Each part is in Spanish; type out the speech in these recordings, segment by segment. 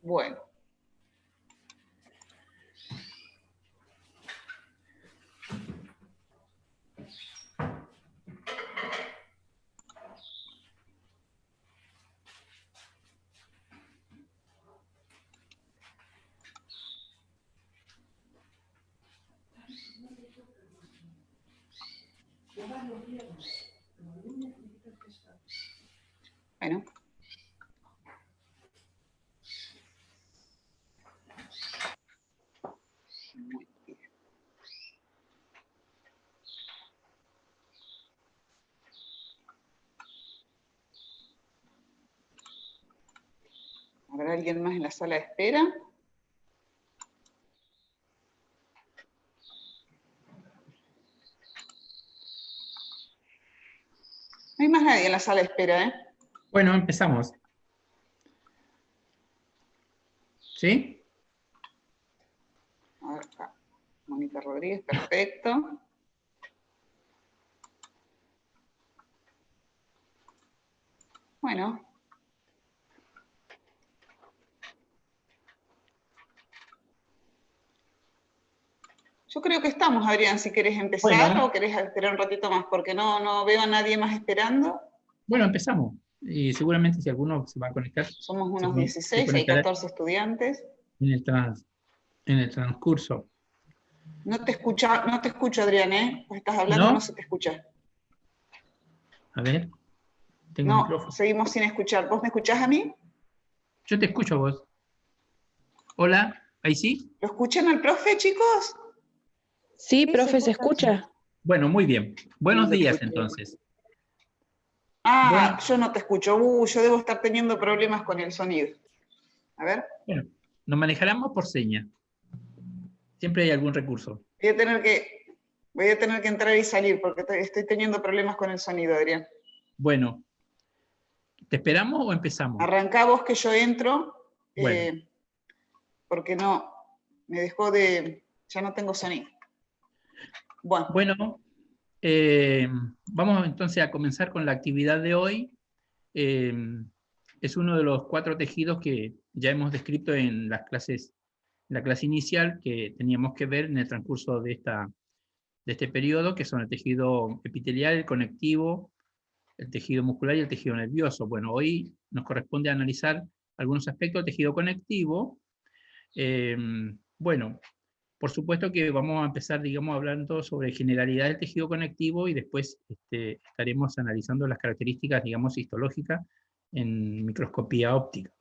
Bueno. Bueno. Muy bien. ¿Habrá alguien más en la sala de espera? No hay más nadie en la sala de espera, ¿eh? Bueno, empezamos. ¿Sí? A ver, acá. Mónica Rodríguez, perfecto. Bueno. Yo creo que estamos, Adrián, si querés empezar Bueno, o querés esperar un ratito más, porque no veo a nadie más esperando. bueno, empezamos. Y seguramente si alguno se va a conectar, Somos unos se 16, hay conectará 14 estudiantes. en en el transcurso. No te escucho, Adrián, ¿eh? Vos estás hablando y no ¿No? se te escucha. A ver, tengo No, micrófono. seguimos sin escuchar. ¿Vos me escuchás a mí? Yo te escucho a vos. Hola, ¿ahí sí? ¿Lo escuchan al profe, chicos? Sí, ¿Qué se profe, se corta? escucha. Bueno, muy bien. No Buenos lo días, escucho. entonces. Ah, Bueno, yo no te escucho. Yo debo estar teniendo problemas con el sonido. A ver, bueno, nos manejaremos por seña. Siempre hay algún recurso. voy a tener que entrar y salir porque estoy teniendo problemas con el sonido, Adrián. Bueno, ¿te esperamos o empezamos? Arrancá vos que yo entro, Bueno, porque ya no tengo sonido. Bueno, bueno, vamos entonces a comenzar con la actividad de hoy. Eh, es uno de los 4 tejidos que ya hemos descrito en la clase inicial que teníamos que ver en el transcurso de este periodo, que son el tejido epitelial, el conectivo, el tejido muscular y el tejido nervioso. Bueno, hoy nos corresponde analizar algunos aspectos del tejido conectivo. Eh, bueno, por supuesto que vamos a empezar, digamos, hablando sobre generalidad del tejido conectivo y después estaremos analizando las características, digamos, histológicas en microscopía óptica.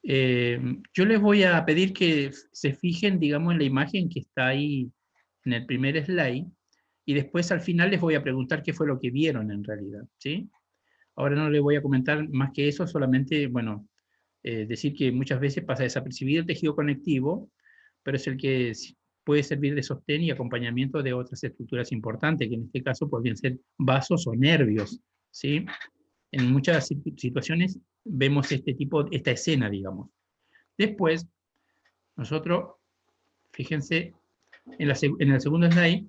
Yo les voy a pedir que se fijen, digamos, en la imagen que está ahí en el primer slide, y después al final les voy a preguntar qué fue lo que vieron en realidad, ¿sí? Ahora no les voy a comentar más que eso, solamente, bueno, decir que muchas veces pasa desapercibido el tejido conectivo, pero es el que puede servir de sostén y acompañamiento de otras estructuras importantes, que en este caso podrían ser vasos o nervios, ¿sí? En muchas situaciones vemos esta escena, digamos. Después, nosotros, fíjense, en el segundo slide,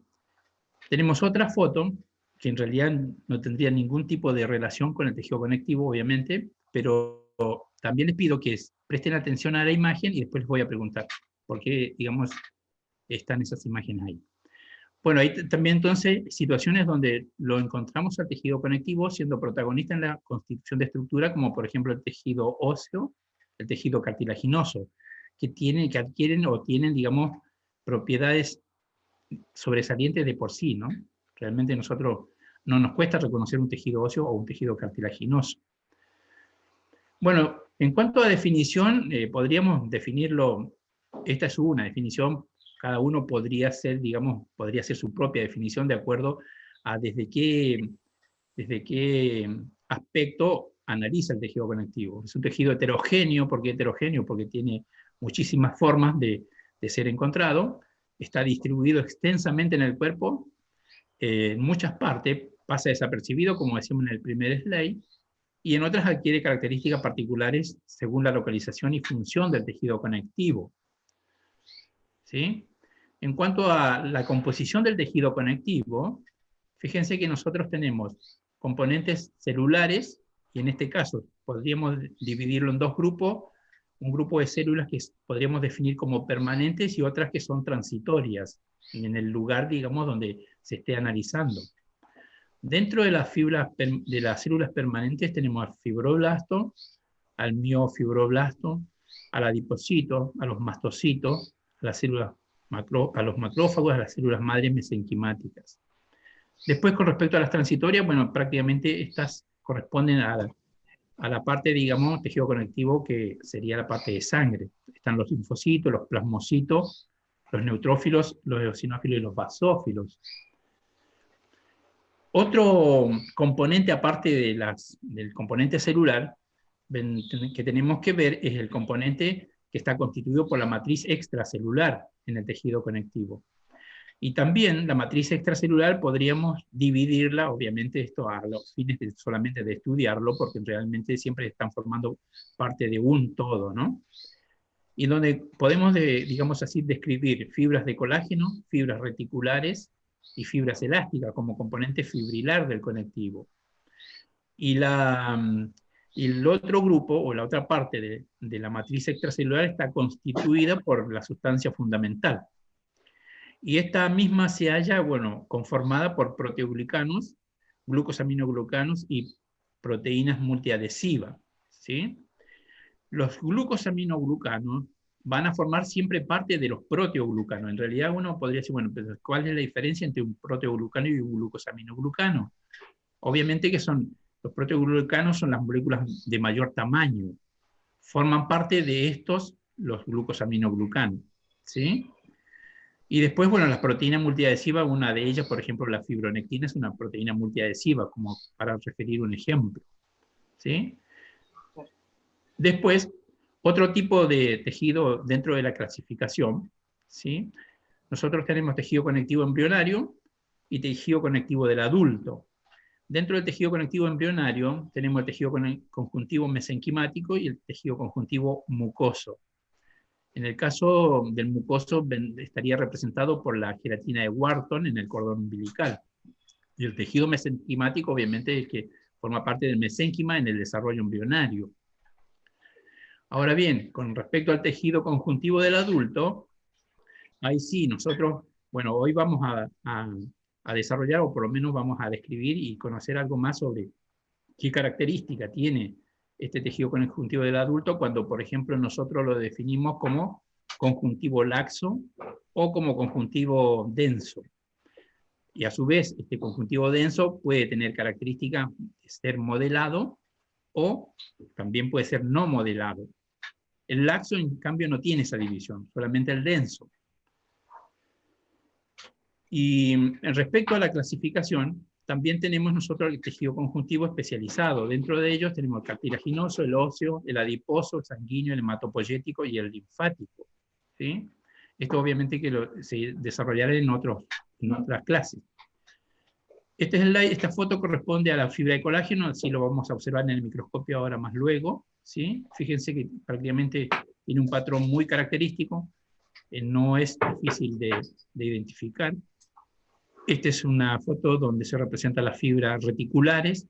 tenemos otra foto, que en realidad no tendría ningún tipo de relación con el tejido conectivo, obviamente, pero también les pido que presten atención a la imagen y después les voy a preguntar por qué, digamos, están esas imágenes ahí. Bueno, hay también entonces situaciones donde lo encontramos al tejido conectivo siendo protagonista en la constitución de estructura, como por ejemplo el tejido óseo, el tejido cartilaginoso, que adquieren o tienen, digamos, propiedades sobresalientes de por sí, ¿no? Realmente nosotros no nos cuesta reconocer un tejido óseo o un tejido cartilaginoso. Bueno, en cuanto a definición, podríamos definirlo, esta es una definición, cada uno podría ser, digamos, podría ser su propia definición de acuerdo a desde qué aspecto analiza el tejido conectivo. Es un tejido heterogéneo. ¿Por qué heterogéneo? Porque tiene muchísimas formas de ser encontrado, está distribuido extensamente en el cuerpo, en muchas partes, pasa desapercibido, como decíamos en el primer slide, y en otras adquiere características particulares según la localización y función del tejido conectivo. ¿Sí? En cuanto a la composición del tejido conectivo, fíjense que nosotros tenemos componentes celulares y en este caso podríamos dividirlo en dos grupos, un grupo de células que podríamos definir como permanentes y otras que son transitorias, en el lugar, digamos, donde se esté analizando. Dentro de de las células permanentes tenemos al fibroblasto, al miofibroblasto, al adipocito, a los mastocitos, a las células a los macrófagos, a las células madres mesenquimáticas. Después, con respecto a las transitorias, bueno, prácticamente estas corresponden a la parte, digamos, tejido conectivo, que sería la parte de sangre. Están los linfocitos, los plasmocitos, los neutrófilos, los eosinófilos y los basófilos. Otro componente, aparte del componente celular, que tenemos que ver es el componente que está constituido por la matriz extracelular en el tejido conectivo. Y también la matriz extracelular podríamos dividirla, obviamente esto a los fines solamente de estudiarlo, porque realmente siempre están formando parte de un todo, ¿no? Y donde podemos, digamos así, describir fibras de colágeno, fibras reticulares y fibras elásticas como componente fibrilar del conectivo. Y el otro grupo, o la otra parte de la matriz extracelular, está constituida por la sustancia fundamental. Y esta misma se halla, bueno, conformada por proteoglicanos, glucosaminoglucanos y proteínas multiadhesivas, ¿sí? Los glucosaminoglucanos van a formar siempre parte de los proteoglucanos. En realidad uno podría decir, bueno, pero ¿cuál es la diferencia entre un proteoglucano y un glucosaminoglucano? Obviamente que los proteoglucanos son las moléculas de mayor tamaño. Forman parte de estos los glucosaminoglucanos, ¿sí? Y después, bueno, las proteínas multiadhesivas, una de ellas, por ejemplo, la fibronectina, es una proteína multiadhesiva, como para referir un ejemplo, ¿sí? Después, otro tipo de tejido dentro de la clasificación, ¿sí? Nosotros tenemos tejido conectivo embrionario y tejido conectivo del adulto. Dentro del tejido conectivo embrionario tenemos el tejido conjuntivo mesenquimático y el tejido conjuntivo mucoso. En el caso del mucoso estaría representado por la queratina de Wharton en el cordón umbilical. Y el tejido mesenquimático, obviamente, es el que forma parte del mesénquima en el desarrollo embrionario. Ahora bien, con respecto al tejido conjuntivo del adulto, ahí sí, nosotros, bueno, hoy vamos a desarrollar, o por lo menos vamos a describir y conocer algo más sobre qué característica tiene este tejido conjuntivo del adulto cuando, por ejemplo, nosotros lo definimos como conjuntivo laxo o como conjuntivo denso. Y a su vez, este conjuntivo denso puede tener características de ser modelado o también puede ser no modelado. El laxo, en cambio, no tiene esa división, solamente el denso. Y respecto a la clasificación, también tenemos nosotros el tejido conjuntivo especializado. Dentro de ellos tenemos el cartilaginoso, el óseo, el adiposo, el sanguíneo, el hematopoyético y el linfático, ¿sí? Esto obviamente que se desarrollará en otras clases. Esta foto corresponde a la fibra de colágeno, así lo vamos a observar en el microscopio ahora más luego, ¿sí? Fíjense que prácticamente tiene un patrón muy característico, no es difícil de identificar. Esta es una foto donde se representan las fibras reticulares.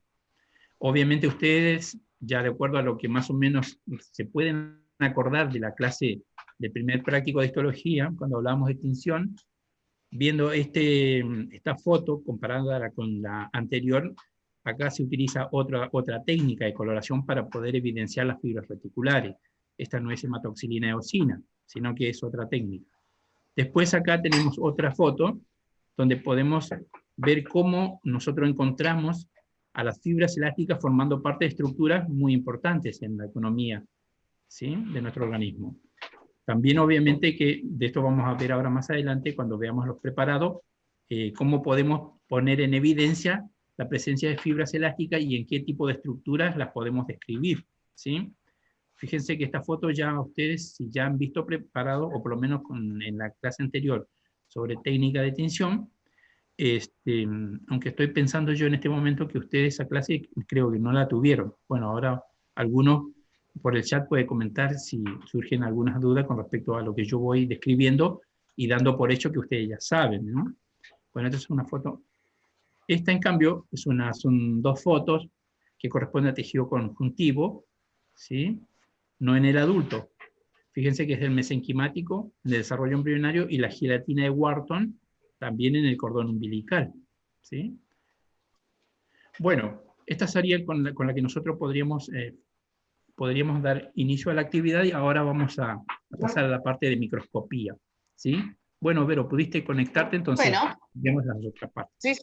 Obviamente ustedes, ya de acuerdo a lo que más o menos se pueden acordar de la clase del primer práctico de histología, cuando hablamos de extinción, viendo esta foto comparándola con la anterior, acá se utiliza otra técnica de coloración para poder evidenciar las fibras reticulares. Esta no es hematoxilina eosina, sino que es otra técnica. Después acá tenemos otra foto, donde podemos ver cómo nosotros encontramos a las fibras elásticas formando parte de estructuras muy importantes en la economía, ¿sí?, de nuestro organismo. También obviamente que de esto vamos a ver ahora más adelante cuando veamos los preparados, cómo podemos poner en evidencia la presencia de fibras elásticas y en qué tipo de estructuras las podemos describir, ¿sí? Fíjense que esta foto ya ustedes, si ya han visto preparado, o por lo menos en la clase anterior, sobre técnica de tinción, aunque estoy pensando yo en este momento que ustedes esa clase creo que no la tuvieron. Bueno, ahora algunos por el chat puede comentar si surgen algunas dudas con respecto a lo que yo voy describiendo y dando por hecho que ustedes ya saben, ¿no? Bueno, esta es una foto. Esta, en cambio, son dos fotos que corresponde a tejido conjuntivo, ¿sí? No en el adulto. Fíjense que es el mesenquimático de desarrollo embrionario y la gelatina de Wharton también en el cordón umbilical, ¿sí? Bueno, esta sería con la que nosotros podríamos dar inicio a la actividad y ahora vamos a pasar a la parte de microscopía, ¿sí? Bueno, Vero, ¿pudiste conectarte? Entonces, Bueno, veamos las otras partes. sí.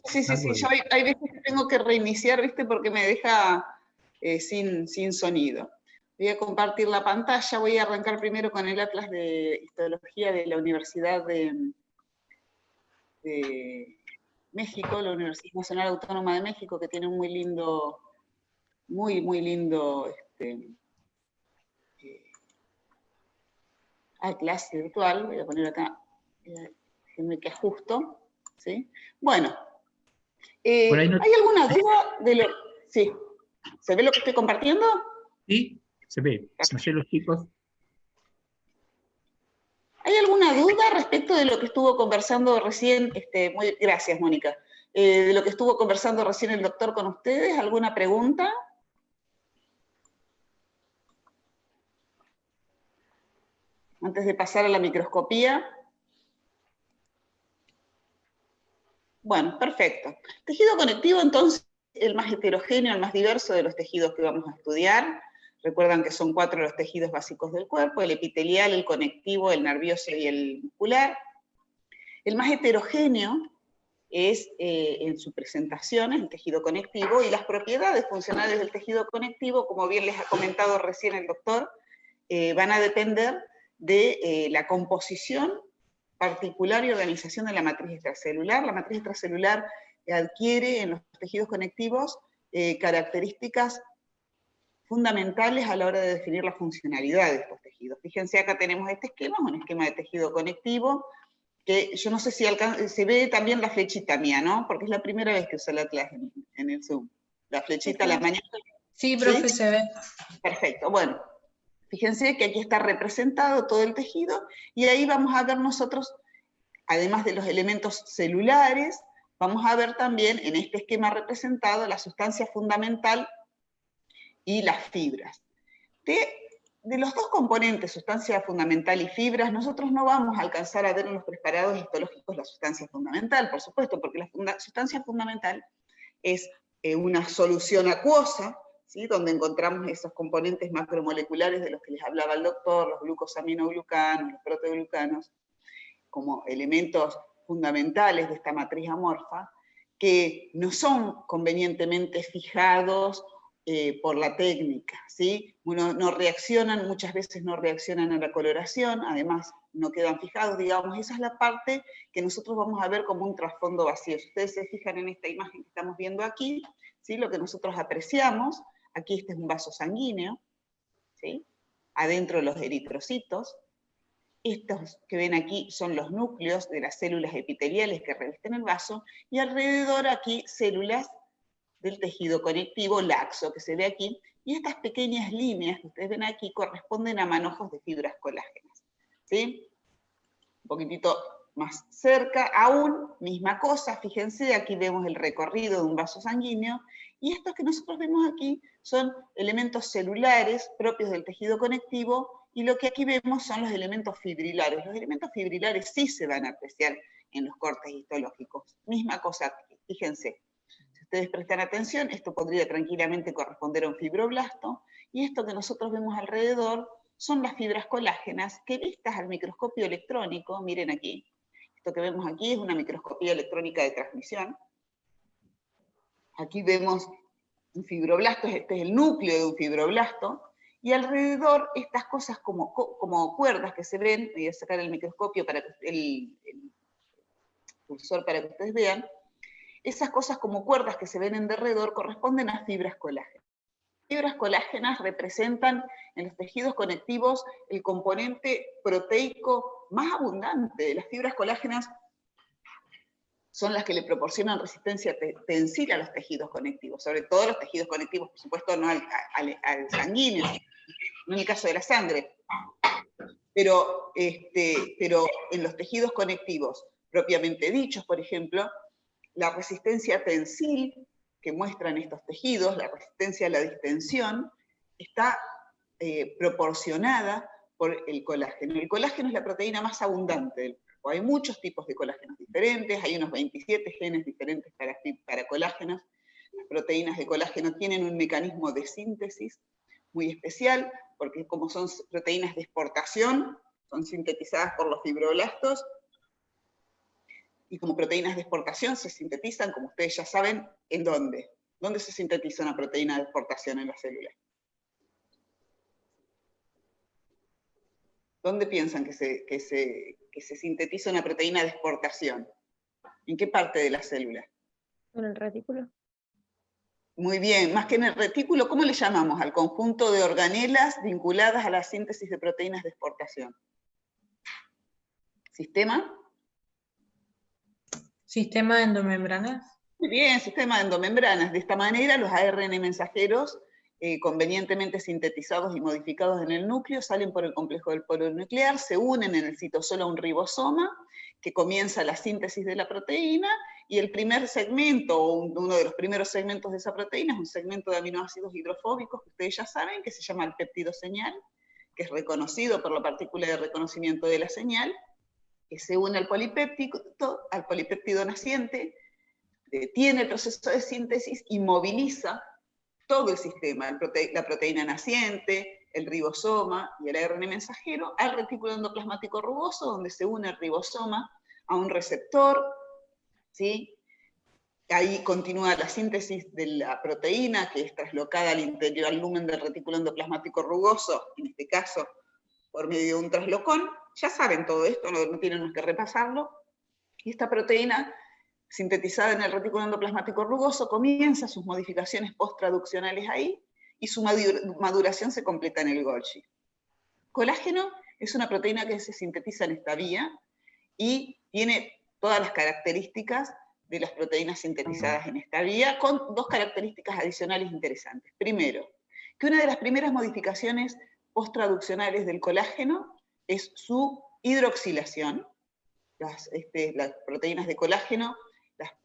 Yo hay veces que tengo que reiniciar, ¿viste? Porque me deja sin sonido. Voy a compartir la pantalla, voy a arrancar primero con el Atlas de Histología de la Universidad de México, la Universidad Nacional Autónoma de México, que tiene un muy lindo Atlas virtual. Voy a poner acá, déjenme que ajusto, ¿sí? Bueno, Por ahí no, ¿hay alguna duda de lo...? Sí, ¿se ve lo que estoy compartiendo? sí, se ve. No sé los chicos. ¿Hay alguna duda respecto de lo que estuvo conversando recién? Gracias, Mónica. De lo que estuvo conversando recién el doctor con ustedes, ¿alguna pregunta? Antes de pasar a la microscopía. Bueno, perfecto. Tejido conectivo, entonces, el más heterogéneo, el más diverso de los tejidos que vamos a estudiar. Recuerdan que son 4 los tejidos básicos del cuerpo: el epitelial, el conectivo, el nervioso y el muscular. El más heterogéneo es en su presentación, el tejido conectivo, y las propiedades funcionales del tejido conectivo, como bien les ha comentado recién el doctor, van a depender de la composición particular y organización de la matriz extracelular. La matriz extracelular adquiere en los tejidos conectivos características fundamentales a la hora de definir la funcionalidad de estos tejidos. Fíjense, acá tenemos este esquema, un esquema de tejido conectivo, que yo no sé si se ve también la flechita mía, ¿no? Porque es la primera vez que uso la clase en el Zoom. La flechita a la mañana. Sí, profe, ¿sí? Se ve. Perfecto, bueno. Fíjense que aquí está representado todo el tejido, y ahí vamos a ver nosotros, además de los elementos celulares, vamos a ver también en este esquema representado la sustancia fundamental y las fibras. De los dos componentes, sustancia fundamental y fibras, nosotros no vamos a alcanzar a ver en los preparados histológicos la sustancia fundamental, por supuesto, porque la sustancia fundamental es una solución acuosa, ¿sí? Donde encontramos esos componentes macromoleculares de los que les hablaba el doctor, los glucosaminoglucanos, los proteoglucanos, como elementos fundamentales de esta matriz amorfa, que no son convenientemente fijados por la técnica, ¿sí? No reaccionan, muchas veces no reaccionan a la coloración, además no quedan fijados, digamos. Esa es la parte que nosotros vamos a ver como un trasfondo vacío. Si ustedes se fijan en esta imagen que estamos viendo aquí, ¿sí? Lo que nosotros apreciamos, aquí este es un vaso sanguíneo, ¿sí? Adentro los eritrocitos. Estos que ven aquí son los núcleos de las células epiteliales que revisten el vaso, y alrededor aquí células del tejido conectivo laxo que se ve aquí, y estas pequeñas líneas que ustedes ven aquí corresponden a manojos de fibras colágenas, ¿sí? Un poquitito más cerca, aún, misma cosa, fíjense, aquí vemos el recorrido de un vaso sanguíneo, y estos que nosotros vemos aquí son elementos celulares propios del tejido conectivo, y lo que aquí vemos son los elementos fibrilares. Los elementos fibrilares sí se van a apreciar en los cortes histológicos. Misma cosa aquí, fíjense. Si ustedes prestan atención, esto podría tranquilamente corresponder a un fibroblasto, y esto que nosotros vemos alrededor son las fibras colágenas que, vistas al microscopio electrónico, miren aquí, esto que vemos aquí es una microscopía electrónica de transmisión. Aquí vemos un fibroblasto, este es el núcleo de un fibroblasto, y alrededor estas cosas como cuerdas que se ven, voy a sacar el microscopio para que el cursor para que ustedes vean, esas cosas como cuerdas que se ven en derredor corresponden a fibras colágenas. Fibras colágenas representan en los tejidos conectivos el componente proteico más abundante. Las fibras colágenas son las que le proporcionan resistencia tensil a los tejidos conectivos, sobre todo los tejidos conectivos, por supuesto, no al sanguíneo, no en el caso de la sangre, pero en los tejidos conectivos propiamente dichos, por ejemplo, la resistencia tensil que muestran estos tejidos, la resistencia a la distensión, está proporcionada por el colágeno. El colágeno es la proteína más abundante del cuerpo. Hay muchos tipos de colágenos diferentes, hay unos 27 genes diferentes para colágenos. Las proteínas de colágeno tienen un mecanismo de síntesis muy especial, porque como son proteínas de exportación, son sintetizadas por los fibroblastos, y como proteínas de exportación se sintetizan, como ustedes ya saben, ¿en dónde? ¿Dónde se sintetiza una proteína de exportación en la célula? ¿Dónde piensan que se sintetiza una proteína de exportación? ¿En qué parte de la célula? En el retículo. Muy bien, más que en el retículo, ¿cómo le llamamos al conjunto de organelas vinculadas a la síntesis de proteínas de exportación? ¿Sistema? Sistema endomembrana. Muy bien, sistema de endomembranas. De esta manera, los ARN mensajeros, convenientemente sintetizados y modificados en el núcleo, salen por el complejo del polo nuclear, se unen en el citosol a un ribosoma, que comienza la síntesis de la proteína, y el primer segmento, o uno de los primeros segmentos de esa proteína, es un segmento de aminoácidos hidrofóbicos, que ustedes ya saben, que se llama el péptido señal, que es reconocido por la partícula de reconocimiento de la señal, que se une al polipéptido naciente, detiene el proceso de síntesis y moviliza todo el sistema, la proteína naciente, el ribosoma y el ARN mensajero, al retículo endoplasmático rugoso, donde se une el ribosoma a un receptor, ¿sí? Ahí continúa la síntesis de la proteína, que es traslocada al interior, al lumen del retículo endoplasmático rugoso, en este caso por medio de un traslocón. Ya saben todo esto, no tienen que repasarlo. Y esta proteína, sintetizada en el retículo endoplasmático rugoso, comienza sus modificaciones posttraduccionales ahí, y su maduración se completa en el Golgi. Colágeno es una proteína que se sintetiza en esta vía, y tiene todas las características de las proteínas sintetizadas en esta vía, con dos características adicionales interesantes. Primero, que una de las primeras modificaciones posttraduccionales del colágeno es su hidroxilación. Las proteínas de colágeno,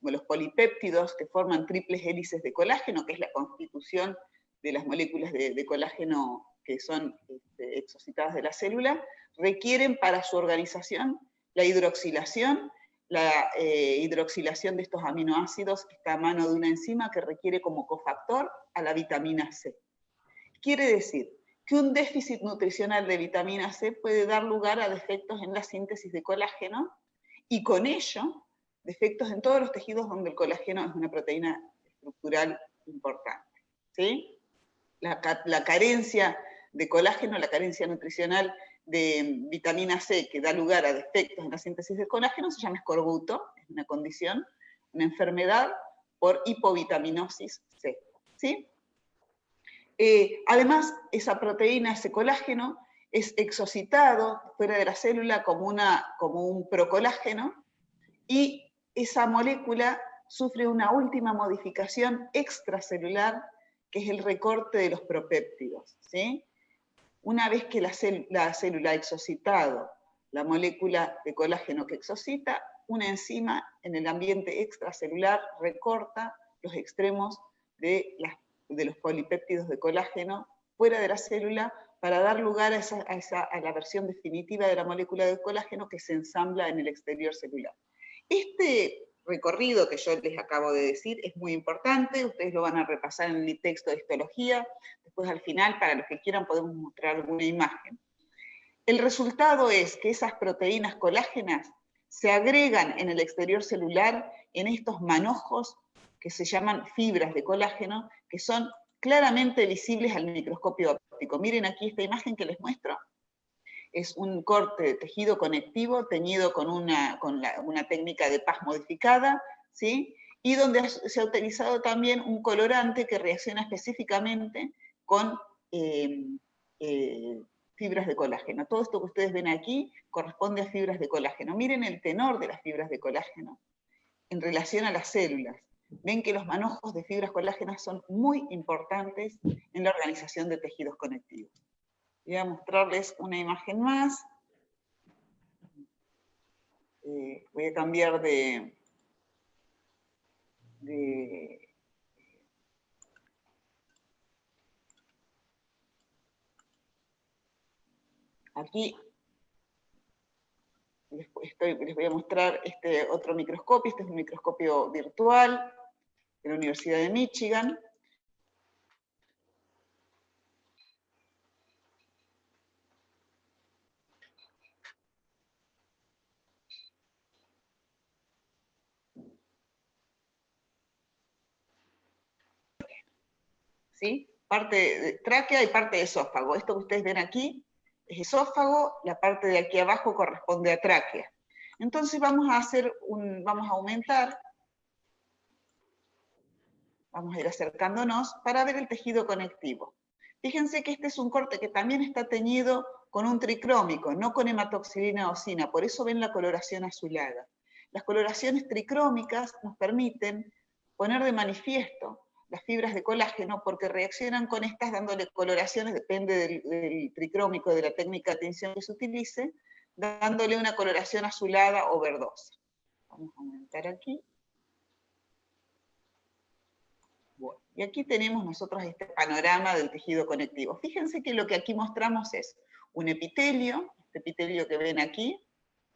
los polipéptidos que forman triples hélices de colágeno, que es la constitución de las moléculas de colágeno que son exocitadas de la célula, requieren para su organización la hidroxilación de estos aminoácidos, que está a mano de una enzima que requiere como cofactor a la vitamina C. Quiere decir que un déficit nutricional de vitamina C puede dar lugar a defectos en la síntesis de colágeno, y con ello, defectos en todos los tejidos donde el colágeno es una proteína estructural importante. ¿Sí? La carencia de colágeno, la carencia nutricional de vitamina C, que da lugar a defectos en la síntesis de colágeno, se llama escorbuto, es una condición, una enfermedad por hipovitaminosis C. ¿Sí? Además, esa proteína, ese colágeno, es exocitado fuera de la célula como un procolágeno, y esa molécula sufre una última modificación extracelular, que es el recorte de los propéptidos. ¿Sí? Una vez que la célula ha exocitado la molécula de colágeno que exocita, una enzima en el ambiente extracelular recorta los extremos de los polipéptidos de colágeno fuera de la célula, para dar lugar a la versión definitiva de la molécula de colágeno, que se ensambla en el exterior celular. Este recorrido que yo les acabo de decir es muy importante, ustedes lo van a repasar en el texto de histología, después al final, para los que quieran, podemos mostrar alguna imagen. El resultado es que esas proteínas colágenas se agregan en el exterior celular en estos manojos que se llaman fibras de colágeno, que son claramente visibles al microscopio óptico. Miren aquí esta imagen que les muestro. Es un corte de tejido conectivo teñido con una técnica de paz modificada, ¿sí? Y donde se ha utilizado también un colorante que reacciona específicamente con fibras de colágeno. Todo esto que ustedes ven aquí corresponde a fibras de colágeno. Miren el tenor de las fibras de colágeno en relación a las células. Ven que los manojos de fibras colágenas son muy importantes en la organización de tejidos conectivos. Voy a mostrarles una imagen más. Voy a cambiar de Aquí les voy a mostrar este otro microscopio. Este es un microscopio virtual de la Universidad de Michigan. ¿Sí? Parte de tráquea y parte de esófago. Esto que ustedes ven aquí es esófago, la parte de aquí abajo corresponde a tráquea. Entonces vamos a aumentar, vamos a ir acercándonos para ver el tejido conectivo. Fíjense que este es un corte que también está teñido con un tricrómico, no con hematoxilina eosina, por eso ven la coloración azulada. Las coloraciones tricrómicas nos permiten poner de manifiesto las fibras de colágeno porque reaccionan con estas dándole coloraciones, depende del tricrómico, de la técnica de tinción que se utilice, dándole una coloración azulada o verdosa. Vamos a aumentar aquí. Bueno, y aquí tenemos nosotros este panorama del tejido conectivo. Fíjense que lo que aquí mostramos es un epitelio, este epitelio que ven aquí,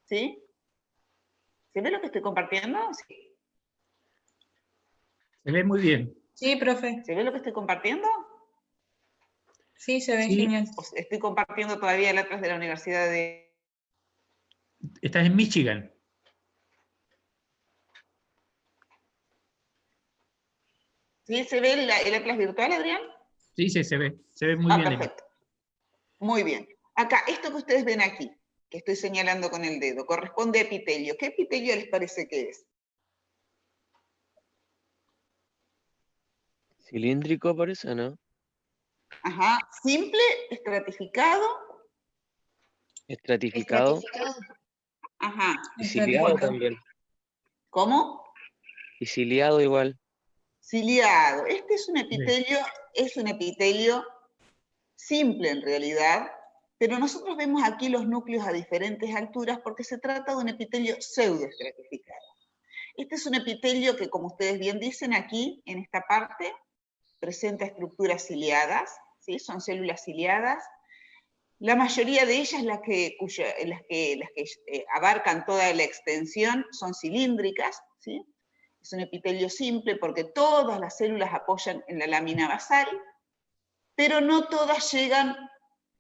¿sí? ¿Se ve lo que estoy compartiendo? Sí. Se ve muy bien. Sí, profe. ¿Se ve lo que estoy compartiendo? Sí, se ve Sí. genial. Estoy compartiendo todavía letras de la Universidad de... Estás en Michigan. ¿Sí se ve el atlas virtual, Adrián? Sí, sí, se ve muy bien. Perfecto. Muy bien. Acá, esto que ustedes ven aquí, que estoy señalando con el dedo, corresponde a epitelio. ¿Qué epitelio les parece que es? Cilíndrico parece, ¿no? Ajá, simple, estratificado. Estratificado Ajá. y ciliado Estratificado. también. ¿Cómo? Y ciliado igual. Ciliado. Este es un epitelio simple en realidad, pero nosotros vemos aquí los núcleos a diferentes alturas porque se trata de un epitelio pseudoestratificado. Este es un epitelio que, como ustedes bien dicen aquí, en esta parte, presenta estructuras ciliadas, ¿sí? Son células ciliadas. La mayoría de ellas, las que abarcan toda la extensión, son cilíndricas, ¿sí? Es un epitelio simple porque todas las células apoyan en la lámina basal, pero no todas llegan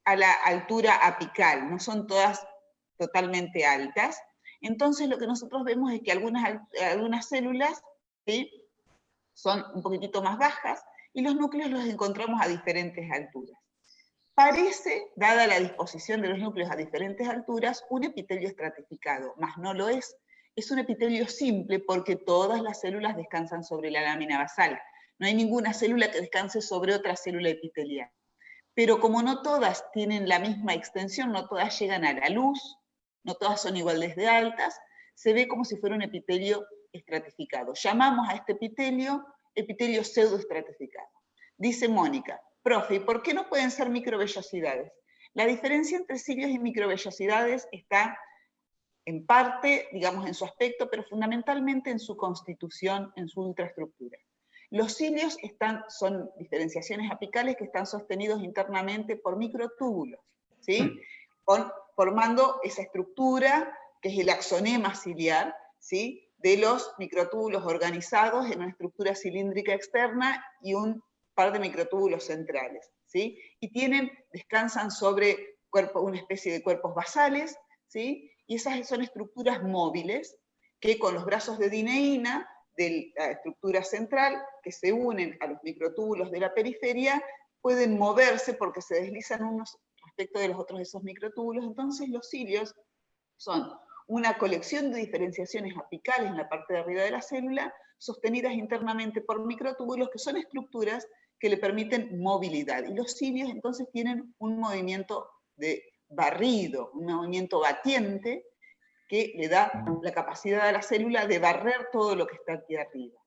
a la altura apical, no son todas totalmente altas. Entonces lo que nosotros vemos es que algunas células, ¿sí?, son un poquitito más bajas y los núcleos los encontramos a diferentes alturas. Parece, dada la disposición de los núcleos a diferentes alturas, un epitelio estratificado, mas no lo es. Es un epitelio simple porque todas las células descansan sobre la lámina basal. No hay ninguna célula que descanse sobre otra célula epitelial. Pero como no todas tienen la misma extensión, no todas llegan a la luz, no todas son iguales de altas, se ve como si fuera un epitelio estratificado. Llamamos a este epitelio pseudoestratificado. Dice Mónica, profe, ¿y por qué no pueden ser microvellosidades? La diferencia entre cilios y microvellosidades está en parte, digamos, en su aspecto, pero fundamentalmente en su constitución, en su ultraestructura. Los cilios son diferenciaciones apicales que están sostenidos internamente por microtúbulos, ¿sí? Formando esa estructura que es el axonema ciliar, ¿sí?, de los microtúbulos organizados en una estructura cilíndrica externa y un par de microtúbulos centrales, ¿sí? Y descansan sobre una especie de cuerpos basales, ¿sí? Y esas son estructuras móviles que con los brazos de dineína de la estructura central, que se unen a los microtúbulos de la periferia, pueden moverse porque se deslizan unos respecto de los otros de esos microtúbulos. Entonces los cilios son una colección de diferenciaciones apicales en la parte de arriba de la célula, sostenidas internamente por microtúbulos, que son estructuras que le permiten movilidad. Y los cilios entonces tienen un movimiento de barrido, un movimiento batiente, que le da la capacidad a la célula de barrer todo lo que está aquí arriba.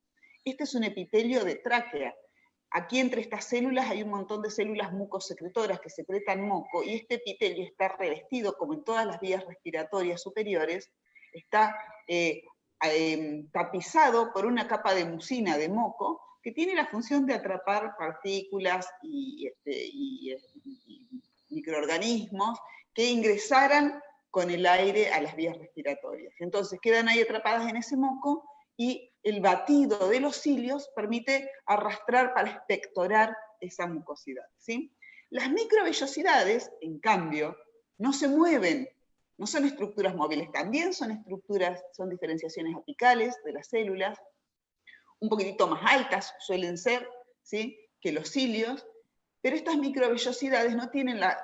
Este es un epitelio de tráquea. Aquí entre estas células hay un montón de células mucosecretoras que secretan moco, y este epitelio está revestido, como en todas las vías respiratorias superiores, está tapizado por una capa de mucina de moco, que tiene la función de atrapar partículas y microorganismos que ingresaran con el aire a las vías respiratorias. Entonces quedan ahí atrapadas en ese moco y el batido de los cilios permite arrastrar para expectorar esa mucosidad, ¿sí? Las microvellosidades, en cambio, no se mueven, no son estructuras móviles, también son estructuras, son diferenciaciones apicales de las células, un poquitito más altas suelen ser, ¿sí?, que los cilios, pero estas microvellosidades no tienen la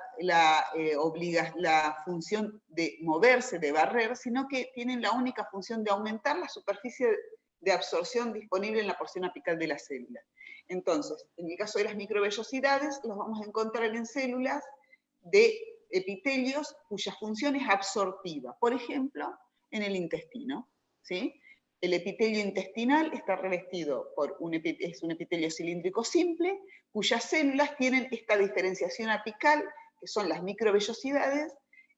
función de moverse, de barrer, sino que tienen la única función de aumentar la superficie de absorción disponible en la porción apical de la célula. Entonces, en el caso de las microvellosidades, los vamos a encontrar en células de epitelios cuya función es absortiva, por ejemplo, en el intestino, ¿sí? El epitelio intestinal está revestido por es un epitelio cilíndrico simple, cuyas células tienen esta diferenciación apical, que son las microvellosidades,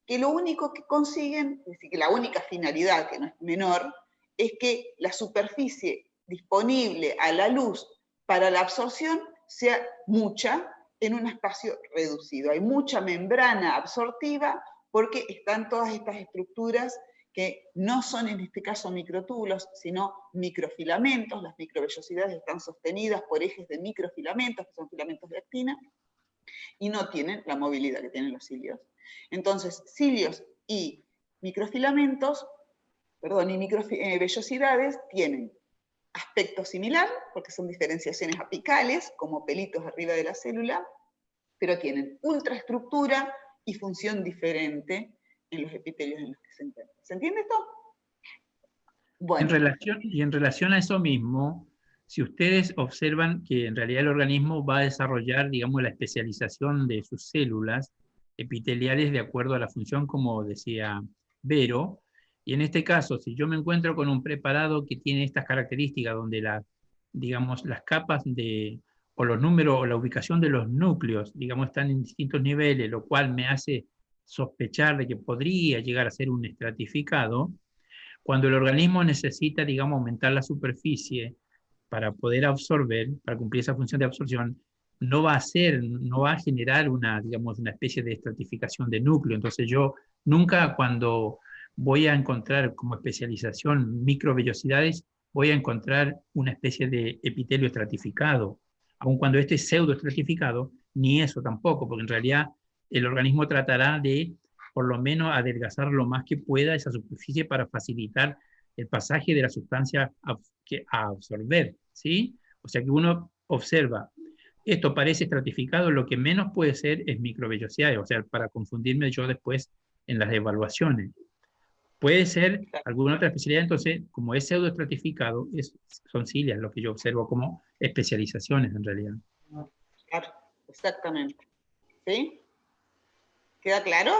que lo único que consiguen, es decir, que la única finalidad, que no es menor, es que la superficie disponible a la luz para la absorción sea mucha en un espacio reducido. Hay mucha membrana absortiva porque están todas estas estructuras que no son en este caso microtúbulos, sino microfilamentos. Las microvellosidades están sostenidas por ejes de microfilamentos, que son filamentos de actina, y no tienen la movilidad que tienen los cilios. Entonces, cilios y microfilamentos, perdón, y microvellosidades tienen aspecto similar, porque son diferenciaciones apicales, como pelitos arriba de la célula, pero tienen ultraestructura y función diferente en los epitelios en los que se encuentran. ¿Se entiende esto? Bueno. En relación a eso mismo, si ustedes observan que en realidad el organismo va a desarrollar, digamos, la especialización de sus células epiteliales de acuerdo a la función, como decía Vero, y en este caso, si yo me encuentro con un preparado que tiene estas características, donde digamos, las capas o los números o la ubicación de los núcleos, digamos, están en distintos niveles, lo cual me hace sospechar de que podría llegar a ser un estratificado, cuando el organismo necesita, digamos, aumentar la superficie para poder absorber, para cumplir esa función de absorción, no va a generar digamos, una especie de estratificación de núcleo. Entonces yo nunca, cuando voy a encontrar como especialización microvellosidades, voy a encontrar una especie de epitelio estratificado, aun cuando este es pseudoestratificado, ni eso tampoco, porque en realidad el organismo tratará de por lo menos adelgazar lo más que pueda esa superficie para facilitar el pasaje de la sustancia a absorber, ¿sí? O sea que uno observa, esto parece estratificado, lo que menos puede ser es microvellosidades, o sea, para confundirme yo después en las evaluaciones. Puede ser alguna otra especialidad, entonces, como es pseudoestratificado, son cilias lo que yo observo como especializaciones en realidad. Claro, exactamente. ¿Sí? ¿Queda claro?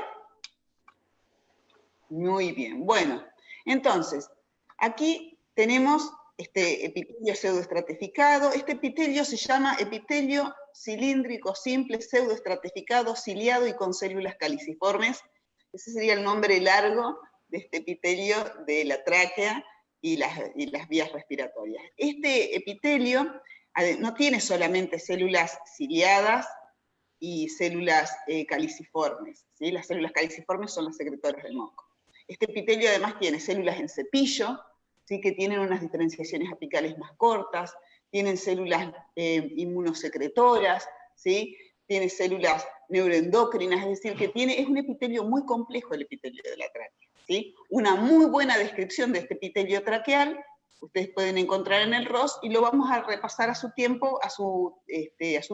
Muy bien. Bueno, entonces, aquí tenemos este epitelio pseudoestratificado. Este epitelio se llama epitelio cilíndrico simple, pseudoestratificado, ciliado y con células caliciformes. Ese sería el nombre largo de este epitelio de la tráquea y las vías respiratorias. Este epitelio no tiene solamente células ciliadas y células caliciformes, ¿sí? Las células caliciformes son las secretoras del moco. Este epitelio además tiene células en cepillo, ¿sí?, que tienen unas diferenciaciones apicales más cortas, tienen células inmunosecretoras, ¿sí?, tiene células neuroendocrinas, es decir, que es un epitelio muy complejo el epitelio de la tráquea, ¿sí? Una muy buena descripción de este epitelio traqueal ustedes pueden encontrar en el ROS y lo vamos a repasar a su tiempo, a su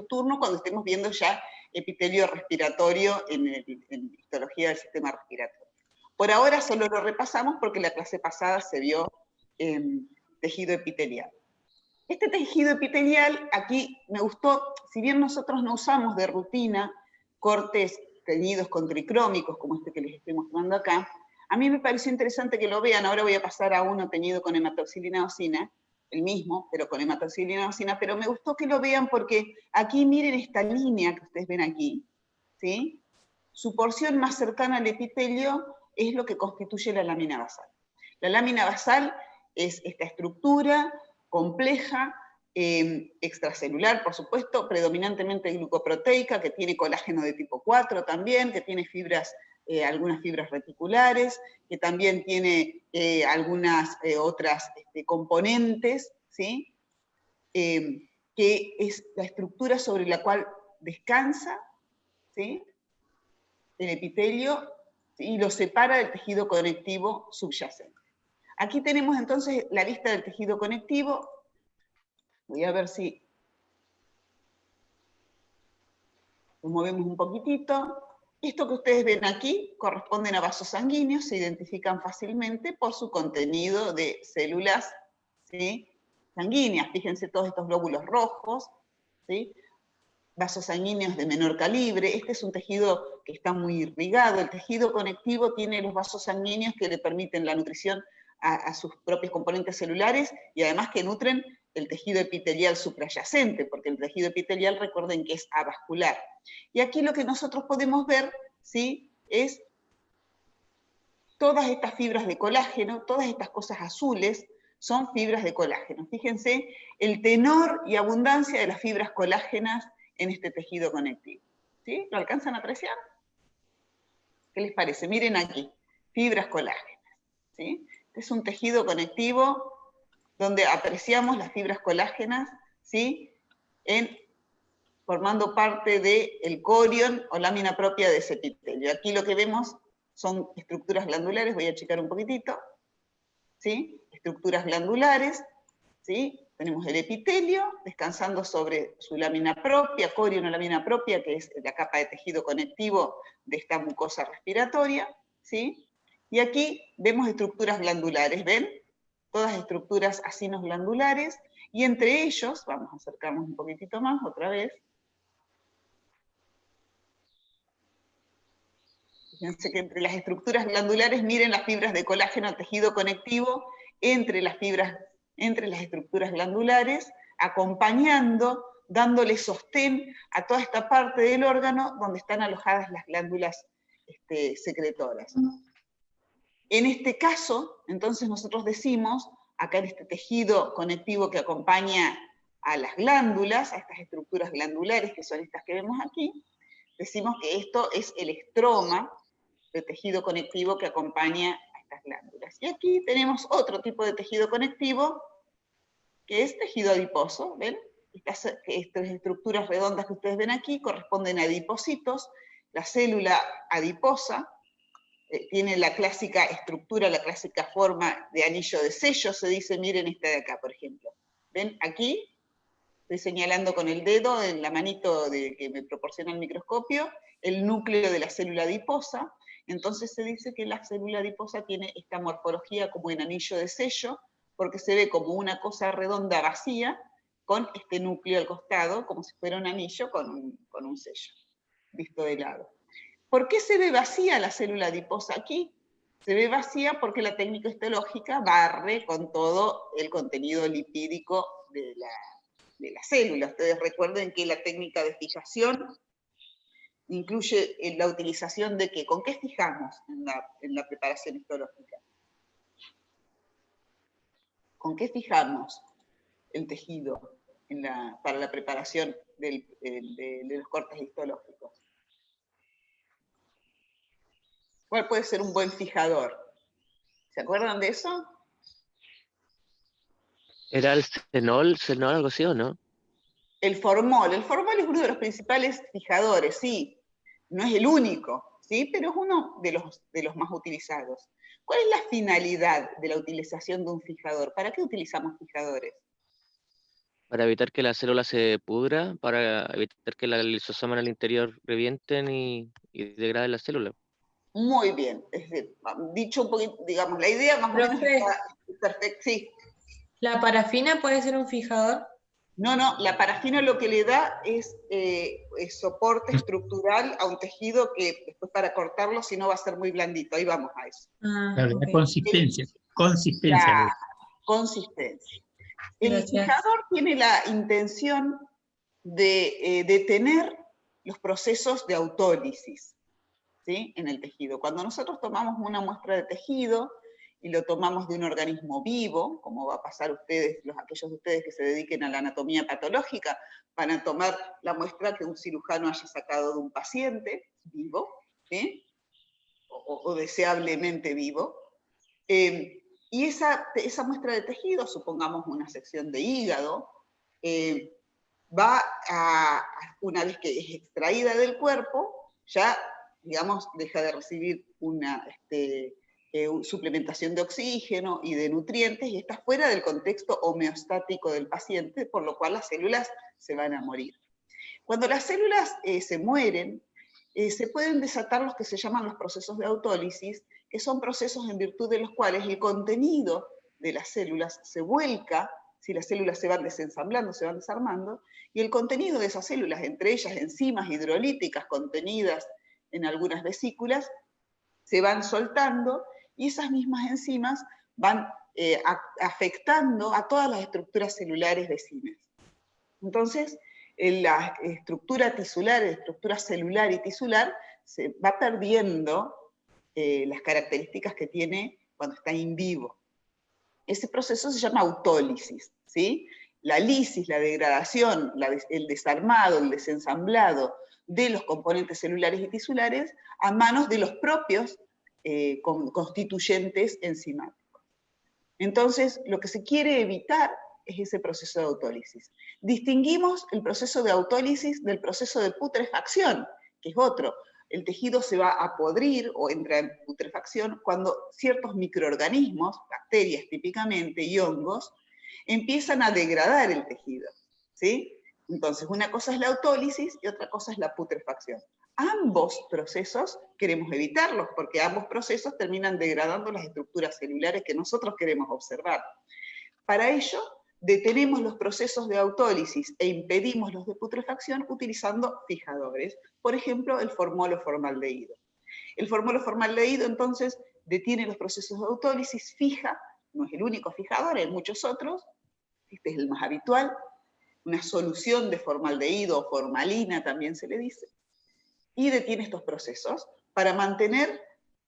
turno, cuando estemos viendo ya epitelio respiratorio en histología del sistema respiratorio. Por ahora solo lo repasamos porque la clase pasada se vio tejido epitelial. Este tejido epitelial, aquí me gustó, si bien nosotros no usamos de rutina cortes teñidos con tricrómicos, como este que les estoy mostrando acá, a mí me pareció interesante que lo vean. Ahora voy a pasar a uno teñido con hematoxilina eosina, el mismo, pero con hematoxilina eosina, pero me gustó que lo vean porque aquí miren esta línea que ustedes ven aquí, ¿sí? Su porción más cercana al epitelio es lo que constituye la lámina basal. La lámina basal es esta estructura compleja, extracelular, por supuesto, predominantemente glucoproteica, que tiene colágeno de tipo 4 también, que tiene fibras algunas fibras reticulares, que también tiene algunas otras componentes, ¿sí? Que es la estructura sobre la cual descansa, ¿sí? El epitelio, ¿sí? Y lo separa del tejido conectivo subyacente. Aquí tenemos entonces la vista del tejido conectivo. Voy a ver si lo movemos un poquitito. Esto que ustedes ven aquí corresponden a vasos sanguíneos, se identifican fácilmente por su contenido de células, ¿sí? Sanguíneas. Fíjense todos estos glóbulos rojos, ¿sí? Vasos sanguíneos de menor calibre. Este es un tejido que está muy irrigado. El tejido conectivo tiene los vasos sanguíneos que le permiten la nutrición a sus propios componentes celulares y además que nutren el tejido epitelial suprayacente, porque el tejido epitelial, recuerden que es avascular. Y aquí lo que nosotros podemos ver, ¿sí? Es todas estas fibras de colágeno, todas estas cosas azules, son fibras de colágeno. Fíjense el tenor y abundancia de las fibras colágenas en este tejido conectivo. ¿Sí? ¿Lo alcanzan a apreciar? ¿Qué les parece? Miren aquí, fibras colágenas. ¿Sí? Este es un tejido conectivo donde apreciamos las fibras colágenas, ¿sí? Formando parte del corion o lámina propia de ese epitelio. Aquí lo que vemos son estructuras glandulares, voy a achicar un poquitito, ¿sí? Estructuras glandulares, ¿sí? Tenemos el epitelio descansando sobre su lámina propia, corion o lámina propia, que es la capa de tejido conectivo de esta mucosa respiratoria, ¿sí? Y aquí vemos estructuras glandulares, ¿ven? Todas estructuras acinos glandulares, y entre ellos, vamos a acercarnos un poquitito más otra vez. Fíjense que entre las estructuras glandulares, miren las fibras de colágeno, tejido conectivo, entre las estructuras glandulares, acompañando, dándole sostén a toda esta parte del órgano donde están alojadas las glándulas secretoras. En este caso, entonces nosotros decimos, acá en este tejido conectivo que acompaña a las glándulas, a estas estructuras glandulares, que son estas que vemos aquí, decimos que esto es el estroma de tejido conectivo que acompaña a estas glándulas. Y aquí tenemos otro tipo de tejido conectivo, que es tejido adiposo, ¿ven? Estas estructuras redondas que ustedes ven aquí corresponden a adipocitos. La célula adiposa tiene la clásica estructura, la clásica forma de anillo de sello, se dice, miren esta de acá, por ejemplo. ¿Ven? Aquí estoy señalando con el dedo en la manito que me proporciona el microscopio, el núcleo de la célula adiposa. Entonces se dice que la célula adiposa tiene esta morfología como en anillo de sello, porque se ve como una cosa redonda vacía, con este núcleo al costado, como si fuera un anillo con un sello, visto de lado. ¿Por qué se ve vacía la célula adiposa aquí? Se ve vacía porque la técnica histológica barre con todo el contenido lipídico de la célula. Ustedes recuerden que la técnica de fijación incluye la utilización de ¿qué? ¿Con qué fijamos en la preparación histológica? ¿Con qué fijamos el tejido para la preparación de los cortes histológicos? ¿Cuál puede ser un buen fijador? ¿Se acuerdan de eso? ¿Era el cenol, algo así o no? El formol es uno de los principales fijadores, sí. No es el único, ¿sí? Pero es uno de los más utilizados. ¿Cuál es la finalidad de la utilización de un fijador? ¿Para qué utilizamos fijadores? Para evitar que la célula se pudra, para evitar que los lisosomas al interior revienten y degraden la célula. Muy bien. Dicho un poquito, digamos, la idea más o menos Profe. está perfecta. Sí. ¿La parafina puede ser un fijador? No, la parafina lo que le da es soporte estructural a un tejido que después para cortarlo, si no va a ser muy blandito. Ahí vamos a eso. Claro, Ok. la consistencia. La consistencia. El Gracias. fijador tiene la intención de detener los procesos de autólisis, ¿sí? En el tejido. Cuando nosotros tomamos una muestra de tejido y lo tomamos de un organismo vivo, como va a pasar aquellos de ustedes que se dediquen a la anatomía patológica, van a tomar la muestra que un cirujano haya sacado de un paciente vivo, ¿sí? o deseablemente vivo. Y esa muestra de tejido, supongamos una sección de hígado, va una vez que es extraída del cuerpo, ya, digamos, deja de recibir una suplementación de oxígeno y de nutrientes y está fuera del contexto homeostático del paciente, por lo cual las células se van a morir. Cuando las células se mueren, se pueden desatar los que se llaman los procesos de autólisis, que son procesos en virtud de los cuales el contenido de las células se vuelca, si las células se van desensamblando, se van desarmando, y el contenido de esas células, entre ellas enzimas hidrolíticas contenidas en algunas vesículas, se van soltando, y esas mismas enzimas van afectando a todas las estructuras celulares vecinas. Entonces, la estructura tisular, la estructura celular y tisular, se va perdiendo las características que tiene cuando está in vivo. Ese proceso se llama autólisis, ¿sí? La lisis, la degradación, el desarmado, el desensamblado de los componentes celulares y tisulares a manos de los propios constituyentes enzimáticos. Entonces, lo que se quiere evitar es ese proceso de autólisis. Distinguimos el proceso de autólisis del proceso de putrefacción, que es otro. El tejido se va a podrir o entra en putrefacción cuando ciertos microorganismos, bacterias típicamente y hongos, empiezan a degradar el tejido, ¿sí? Entonces, una cosa es la autólisis y otra cosa es la putrefacción. Ambos procesos queremos evitarlos, porque ambos procesos terminan degradando las estructuras celulares que nosotros queremos observar. Para ello, detenemos los procesos de autólisis e impedimos los de putrefacción utilizando fijadores, por ejemplo, el formolo-formaldehído. El formolo-formaldehído, entonces, detiene los procesos de autólisis, fija, no es el único fijador, hay muchos otros, este es el más habitual, una solución de formaldehído o formalina también se le dice, y detiene estos procesos para mantener,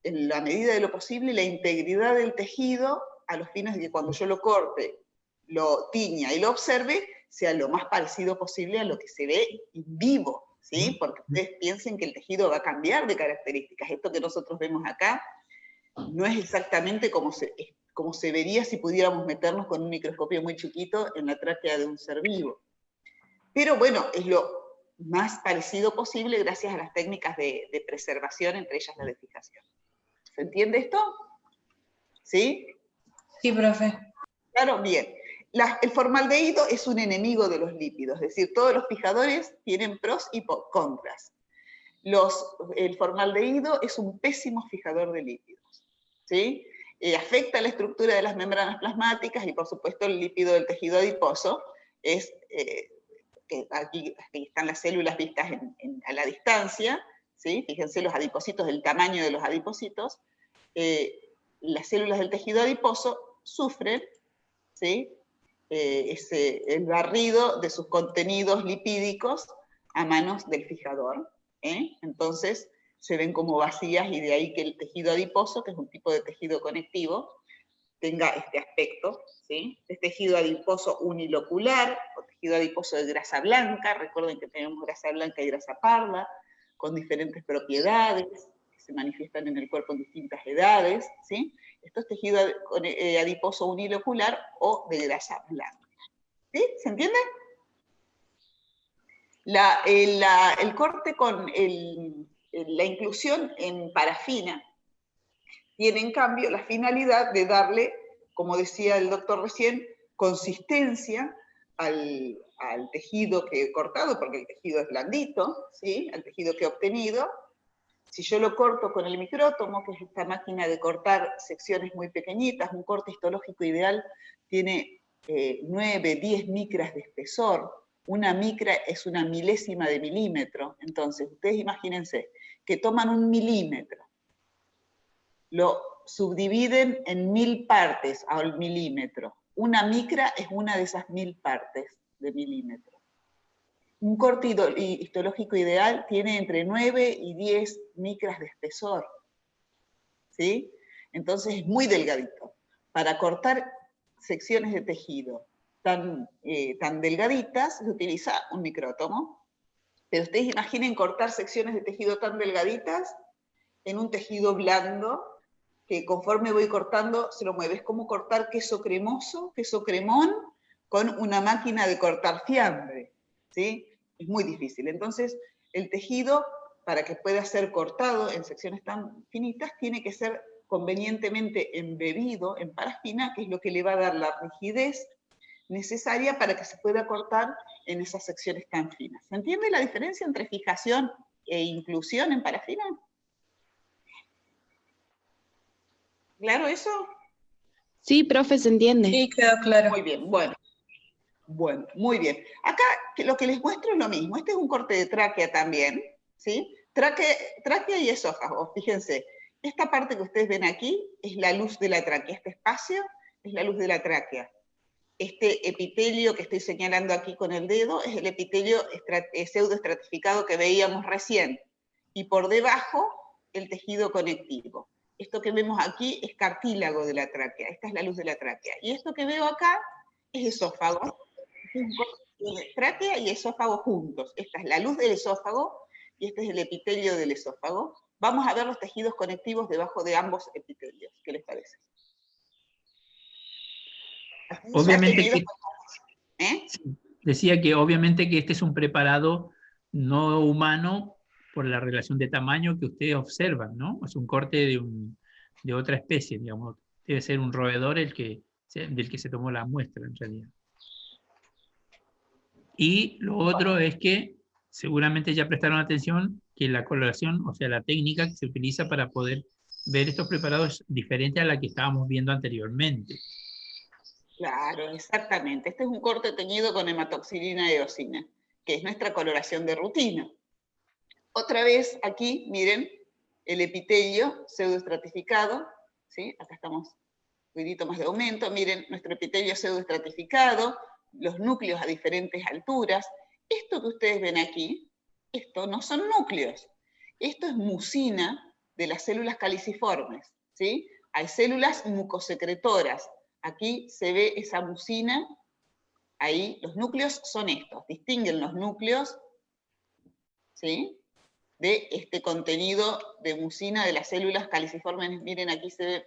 en la medida de lo posible, la integridad del tejido a los fines de que cuando yo lo corte, lo tiña y lo observe, sea lo más parecido posible a lo que se ve en vivo, ¿sí? Porque ustedes piensen que el tejido va a cambiar de características. Esto que nosotros vemos acá no es exactamente como se vería si pudiéramos meternos con un microscopio muy chiquito en la tráquea de un ser vivo. Pero bueno, es lo más parecido posible gracias a las técnicas de preservación, entre ellas la de fijación. ¿Se entiende esto? ¿Sí? Sí, profe. Claro, bien. El formaldehído es un enemigo de los lípidos, es decir, todos los fijadores tienen pros y contras. El formaldehído es un pésimo fijador de lípidos, ¿sí? Afecta la estructura de las membranas plasmáticas y, por supuesto, el lípido del tejido adiposo es... que aquí están las células vistas a la distancia, ¿sí? Fíjense los adipocitos, el tamaño de los adipocitos. Las células del tejido adiposo sufren, ¿sí? El barrido de sus contenidos lipídicos a manos del fijador. Entonces se ven como vacías y de ahí que el tejido adiposo, que es un tipo de tejido conectivo, tenga este aspecto, ¿sí? Es tejido adiposo unilocular, o tejido adiposo de grasa blanca, recuerden que tenemos grasa blanca y grasa parda, con diferentes propiedades, que se manifiestan en el cuerpo en distintas edades, ¿sí? Esto es tejido adiposo unilocular o de grasa blanca. ¿Sí? ¿Se entiende? El corte con la inclusión en parafina tiene en cambio la finalidad de darle, como decía el doctor recién, consistencia al tejido que he cortado, porque el tejido es blandito, ¿sí? Al tejido que he obtenido. Si yo lo corto con el micrótomo, que es esta máquina de cortar secciones muy pequeñitas, un corte histológico ideal tiene 9, 10 micras de espesor. Una micra es una milésima de milímetro. Entonces, ustedes imagínense que toman un milímetro, lo subdividen en 1000 partes al milímetro. Una micra es una de esas 1000 partes de milímetro. Un corte histológico ideal tiene entre 9 y 10 micras de espesor, ¿sí? Entonces es muy delgadito. Para cortar secciones de tejido tan delgaditas se utiliza un micrótomo, pero ustedes imaginen cortar secciones de tejido tan delgaditas en un tejido blando, que conforme voy cortando se lo mueve. Es como cortar queso cremoso, queso cremón, con una máquina de cortar fiambre, ¿sí? Es muy difícil. Entonces, el tejido, para que pueda ser cortado en secciones tan finitas, tiene que ser convenientemente embebido en parafina, que es lo que le va a dar la rigidez necesaria para que se pueda cortar en esas secciones tan finas. ¿Se entiende la diferencia entre fijación e inclusión en parafina? ¿Claro eso? Sí, profe, se entiende. Sí, quedó claro. Muy bien, bueno, muy bien. Acá lo que les muestro es lo mismo. Este es un corte de tráquea también, ¿sí? Tráquea y esófago, fíjense. Esta parte que ustedes ven aquí es la luz de la tráquea. Este espacio es la luz de la tráquea. Este epitelio que estoy señalando aquí con el dedo es el epitelio pseudoestratificado que veíamos recién. Y por debajo, el tejido conectivo. Esto que vemos aquí es cartílago de la tráquea. Esta es la luz de la tráquea. Y esto que veo acá es esófago. Tráquea y esófago juntos. Esta es la luz del esófago y este es el epitelio del esófago. Vamos a ver los tejidos conectivos debajo de ambos epitelios. ¿Qué les parece? Obviamente que, ¿Eh? sí, decía que obviamente que este es un preparado no humano por la relación de tamaño que ustedes observan, ¿no? Es un corte de otra especie, digamos. Debe ser un roedor del que se tomó la muestra, en realidad. Y lo otro es que seguramente ya prestaron atención que la coloración, o sea, la técnica que se utiliza para poder ver estos preparados es diferente a la que estábamos viendo anteriormente. Claro, exactamente. Este es un corte teñido con hematoxilina eosina, que es nuestra coloración de rutina. Otra vez aquí, miren, el epitelio pseudoestratificado, ¿sí? Acá estamos un poquitito más de aumento. Miren, nuestro epitelio pseudoestratificado, los núcleos a diferentes alturas. Esto que ustedes ven aquí, esto no son núcleos. Esto es mucina de las células caliciformes, ¿sí? Hay células mucosecretoras. Aquí se ve esa mucina, ahí los núcleos son estos, distinguen los núcleos, ¿sí? De este contenido de mucina de las células caliciformes. Miren, aquí se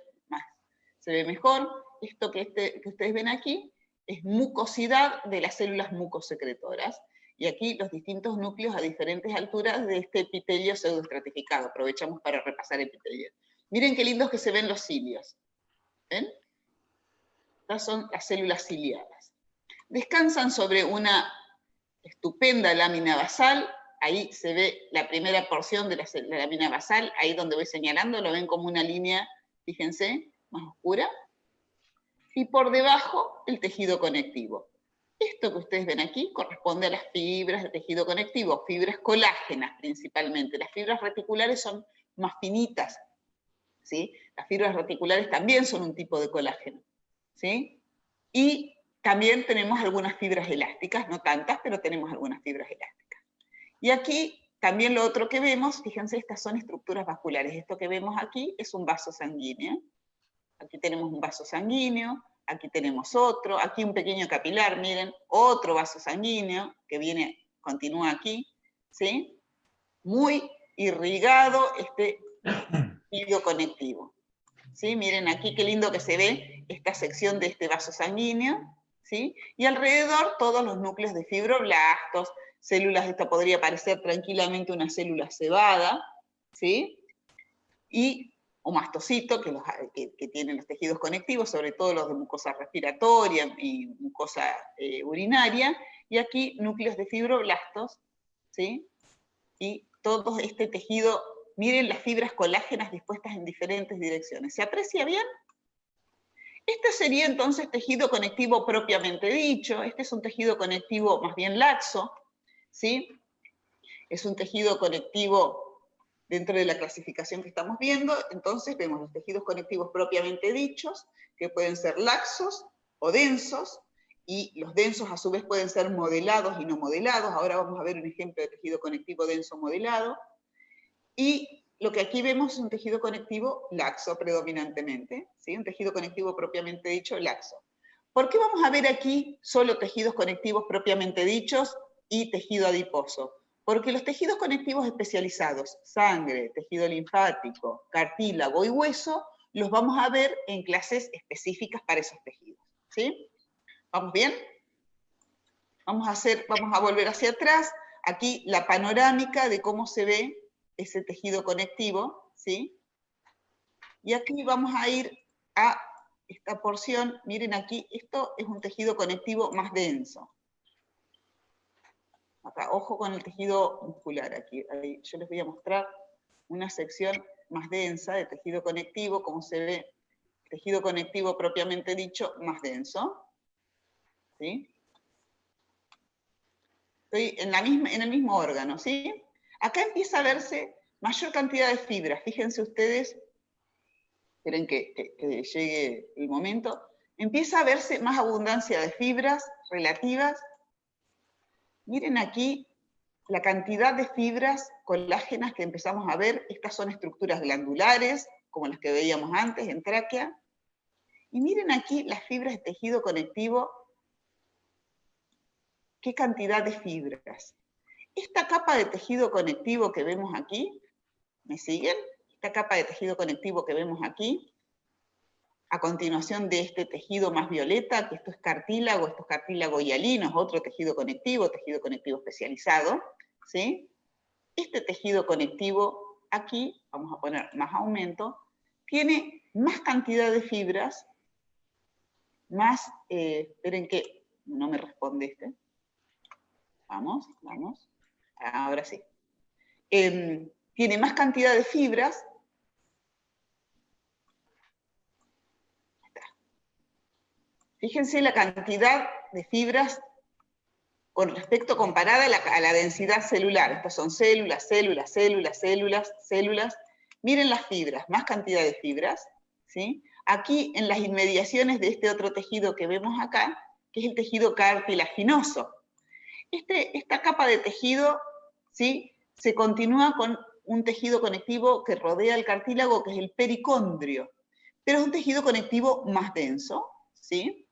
ve mejor. Esto que ustedes ven aquí es mucosidad de las células mucosecretoras. Y aquí los distintos núcleos a diferentes alturas de este epitelio pseudoestratificado. Aprovechamos para repasar epitelio. Miren qué lindos que se ven los cilios. ¿Ven? Estas son las células ciliadas. Descansan sobre una estupenda lámina basal. Ahí se ve la primera porción de la lámina basal, ahí donde voy señalando, lo ven como una línea, fíjense, más oscura. Y por debajo, el tejido conectivo. Esto que ustedes ven aquí corresponde a las fibras de tejido conectivo, fibras colágenas principalmente. Las fibras reticulares son más finitas, ¿sí? Las fibras reticulares también son un tipo de colágeno, ¿sí? Y también tenemos algunas fibras elásticas, no tantas, pero tenemos algunas fibras elásticas. Y aquí también lo otro que vemos, fíjense, estas son estructuras vasculares. Esto que vemos aquí es un vaso sanguíneo. Aquí tenemos un vaso sanguíneo, aquí tenemos otro, aquí un pequeño capilar, miren, otro vaso sanguíneo que continúa aquí, ¿sí? Muy irrigado este tejido conectivo. ¿Sí? Miren aquí qué lindo que se ve esta sección de este vaso sanguíneo, ¿sí? Y alrededor todos los núcleos de fibroblastos, células, esto podría parecer tranquilamente una célula cebada, ¿sí? O mastocito, que tienen los tejidos conectivos, sobre todo los de mucosa respiratoria y mucosa urinaria, y aquí núcleos de fibroblastos, ¿sí? Y todo este tejido, miren las fibras colágenas dispuestas en diferentes direcciones. ¿Se aprecia bien? Este sería entonces tejido conectivo propiamente dicho. Este es un tejido conectivo más bien laxo, ¿sí? Es un tejido conectivo dentro de la clasificación que estamos viendo. Entonces vemos los tejidos conectivos propiamente dichos, que pueden ser laxos o densos, y los densos a su vez pueden ser modelados y no modelados. Ahora vamos a ver un ejemplo de tejido conectivo denso modelado. Y lo que aquí vemos es un tejido conectivo laxo predominantemente, ¿sí? Un tejido conectivo propiamente dicho laxo. ¿Por qué vamos a ver aquí solo tejidos conectivos propiamente dichos y tejido adiposo? Porque los tejidos conectivos especializados, sangre, tejido linfático, cartílago y hueso, los vamos a ver en clases específicas para esos tejidos. ¿Sí? ¿Vamos bien? Vamos a volver hacia atrás. Aquí la panorámica de cómo se ve ese tejido conectivo, ¿sí? Y aquí vamos a ir a esta porción. Miren aquí, esto es un tejido conectivo más denso. Acá, ojo con el tejido muscular. Aquí, ahí, yo les voy a mostrar una sección más densa de tejido conectivo, como se ve, tejido conectivo propiamente dicho, más denso. ¿Sí? Estoy en el mismo órgano, ¿sí? Acá empieza a verse mayor cantidad de fibras. Fíjense ustedes, esperen que llegue el momento. Empieza a verse más abundancia de fibras relativas. Miren aquí la cantidad de fibras colágenas que empezamos a ver. Estas son estructuras glandulares, como las que veíamos antes en tráquea. Y miren aquí las fibras de tejido conectivo. ¿Qué cantidad de fibras? Esta capa de tejido conectivo que vemos aquí, ¿me siguen? Esta capa de tejido conectivo que vemos aquí, a continuación de este tejido más violeta, que esto es cartílago hialino, es otro tejido conectivo especializado, ¿sí? Este tejido conectivo aquí, vamos a poner más aumento, tiene más cantidad de fibras, más, esperen que no me responde este. Vamos. Ahora sí. Tiene más cantidad de fibras. Fíjense la cantidad de fibras con respecto comparada a la densidad celular. Estas son células. Miren las fibras, más cantidad de fibras. ¿Sí? Aquí en las inmediaciones de este otro tejido que vemos acá, que es el tejido cartilaginoso. Esta capa de tejido, ¿sí? Se continúa con un tejido conectivo que rodea el cartílago, que es el pericondrio, pero es un tejido conectivo más denso, ¿sí?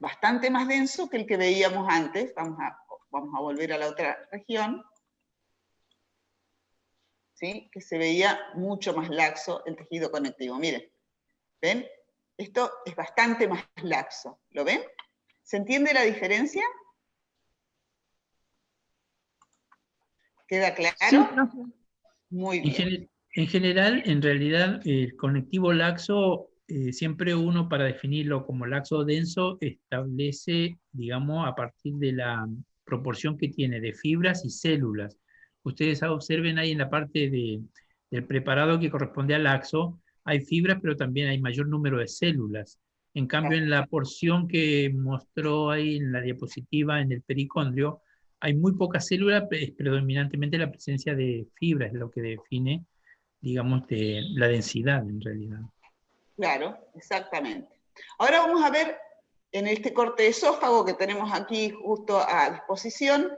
Bastante más denso que el que veíamos antes. Vamos a volver a la otra región, ¿sí? Que se veía mucho más laxo el tejido conectivo. Miren, ¿ven? Esto es bastante más laxo, ¿lo ven? ¿Se entiende la diferencia? ¿Queda claro? Sí, profe. Muy bien. En general, en realidad, el conectivo laxo, siempre uno para definirlo como laxo o denso, establece, digamos, a partir de la proporción que tiene de fibras y células. Ustedes observen ahí en la parte del preparado que corresponde al laxo, hay fibras, pero también hay mayor número de células. En cambio, en la porción que mostró ahí en la diapositiva, en el pericondrio, hay muy pocas células, es predominantemente la presencia de fibras, es lo que define, digamos, de la densidad en realidad. Claro, exactamente. Ahora vamos a ver en este corte de esófago que tenemos aquí justo a disposición,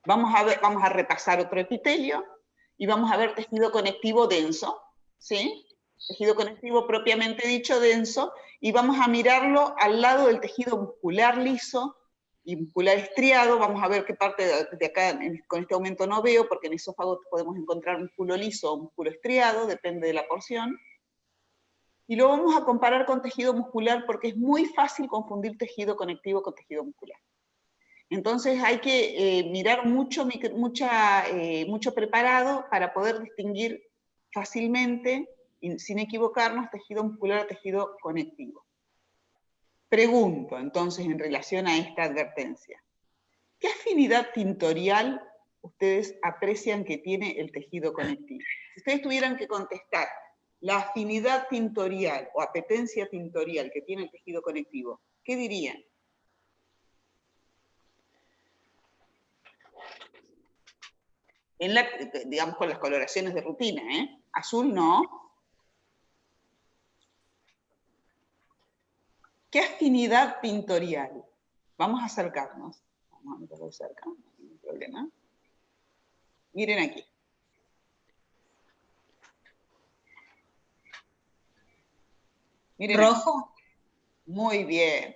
vamos a repasar otro epitelio y vamos a ver tejido conectivo denso, ¿sí? Tejido conectivo propiamente dicho denso, y vamos a mirarlo al lado del tejido muscular liso y muscular estriado. Vamos a ver qué parte de acá con este aumento no veo, porque en esófago podemos encontrar músculo liso o músculo estriado, depende de la porción. Y lo vamos a comparar con tejido muscular porque es muy fácil confundir tejido conectivo con tejido muscular. Entonces hay que mirar mucho preparado para poder distinguir fácilmente, y sin equivocarnos, tejido muscular a tejido conectivo. Pregunto entonces en relación a esta advertencia, ¿qué afinidad tintorial ustedes aprecian que tiene el tejido conectivo? Si ustedes tuvieran que contestar la afinidad tintorial o apetencia tintorial que tiene el tejido conectivo, ¿qué dirían? Digamos con las coloraciones de rutina, ¿eh? Azul no. ¿Qué afinidad pintorial? Vamos a acercarnos. Vamos a meterlo cerca, no hay ningún problema. Miren aquí. Miren ¿Rojo? Aquí. Muy bien.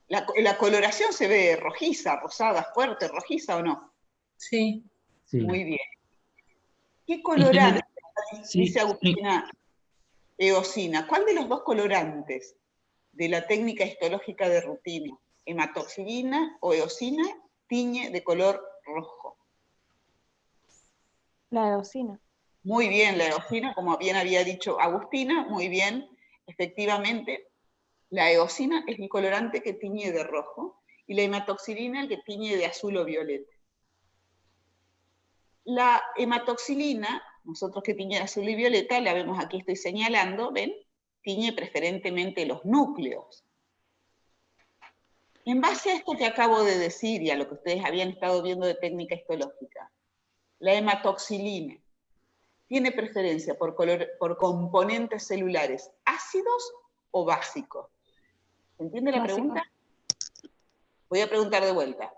La coloración se ve rojiza, rosada, fuerte, rojiza, ¿o no? Sí. Sí. Muy bien. ¿Qué colorante? Sí, Dice Agustina, eosina. ¿Cuál de los dos colorantes de la técnica histológica de rutina, hematoxilina o eosina, tiñe de color rojo? La eosina. Muy bien, la eosina, como bien había dicho Agustina, muy bien, efectivamente, la eosina es el colorante que tiñe de rojo y la hematoxilina el que tiñe de azul o violeta. La hematoxilina, nosotros que tiñe de azul y violeta, la vemos aquí, estoy señalando, ¿ven? Tiñe preferentemente los núcleos. En base a esto que acabo de decir y a lo que ustedes habían estado viendo de técnica histológica, la hematoxilina tiene preferencia por componentes celulares ácidos o básicos. ¿Se entiende la Básico. pregunta? Voy a preguntar de vuelta.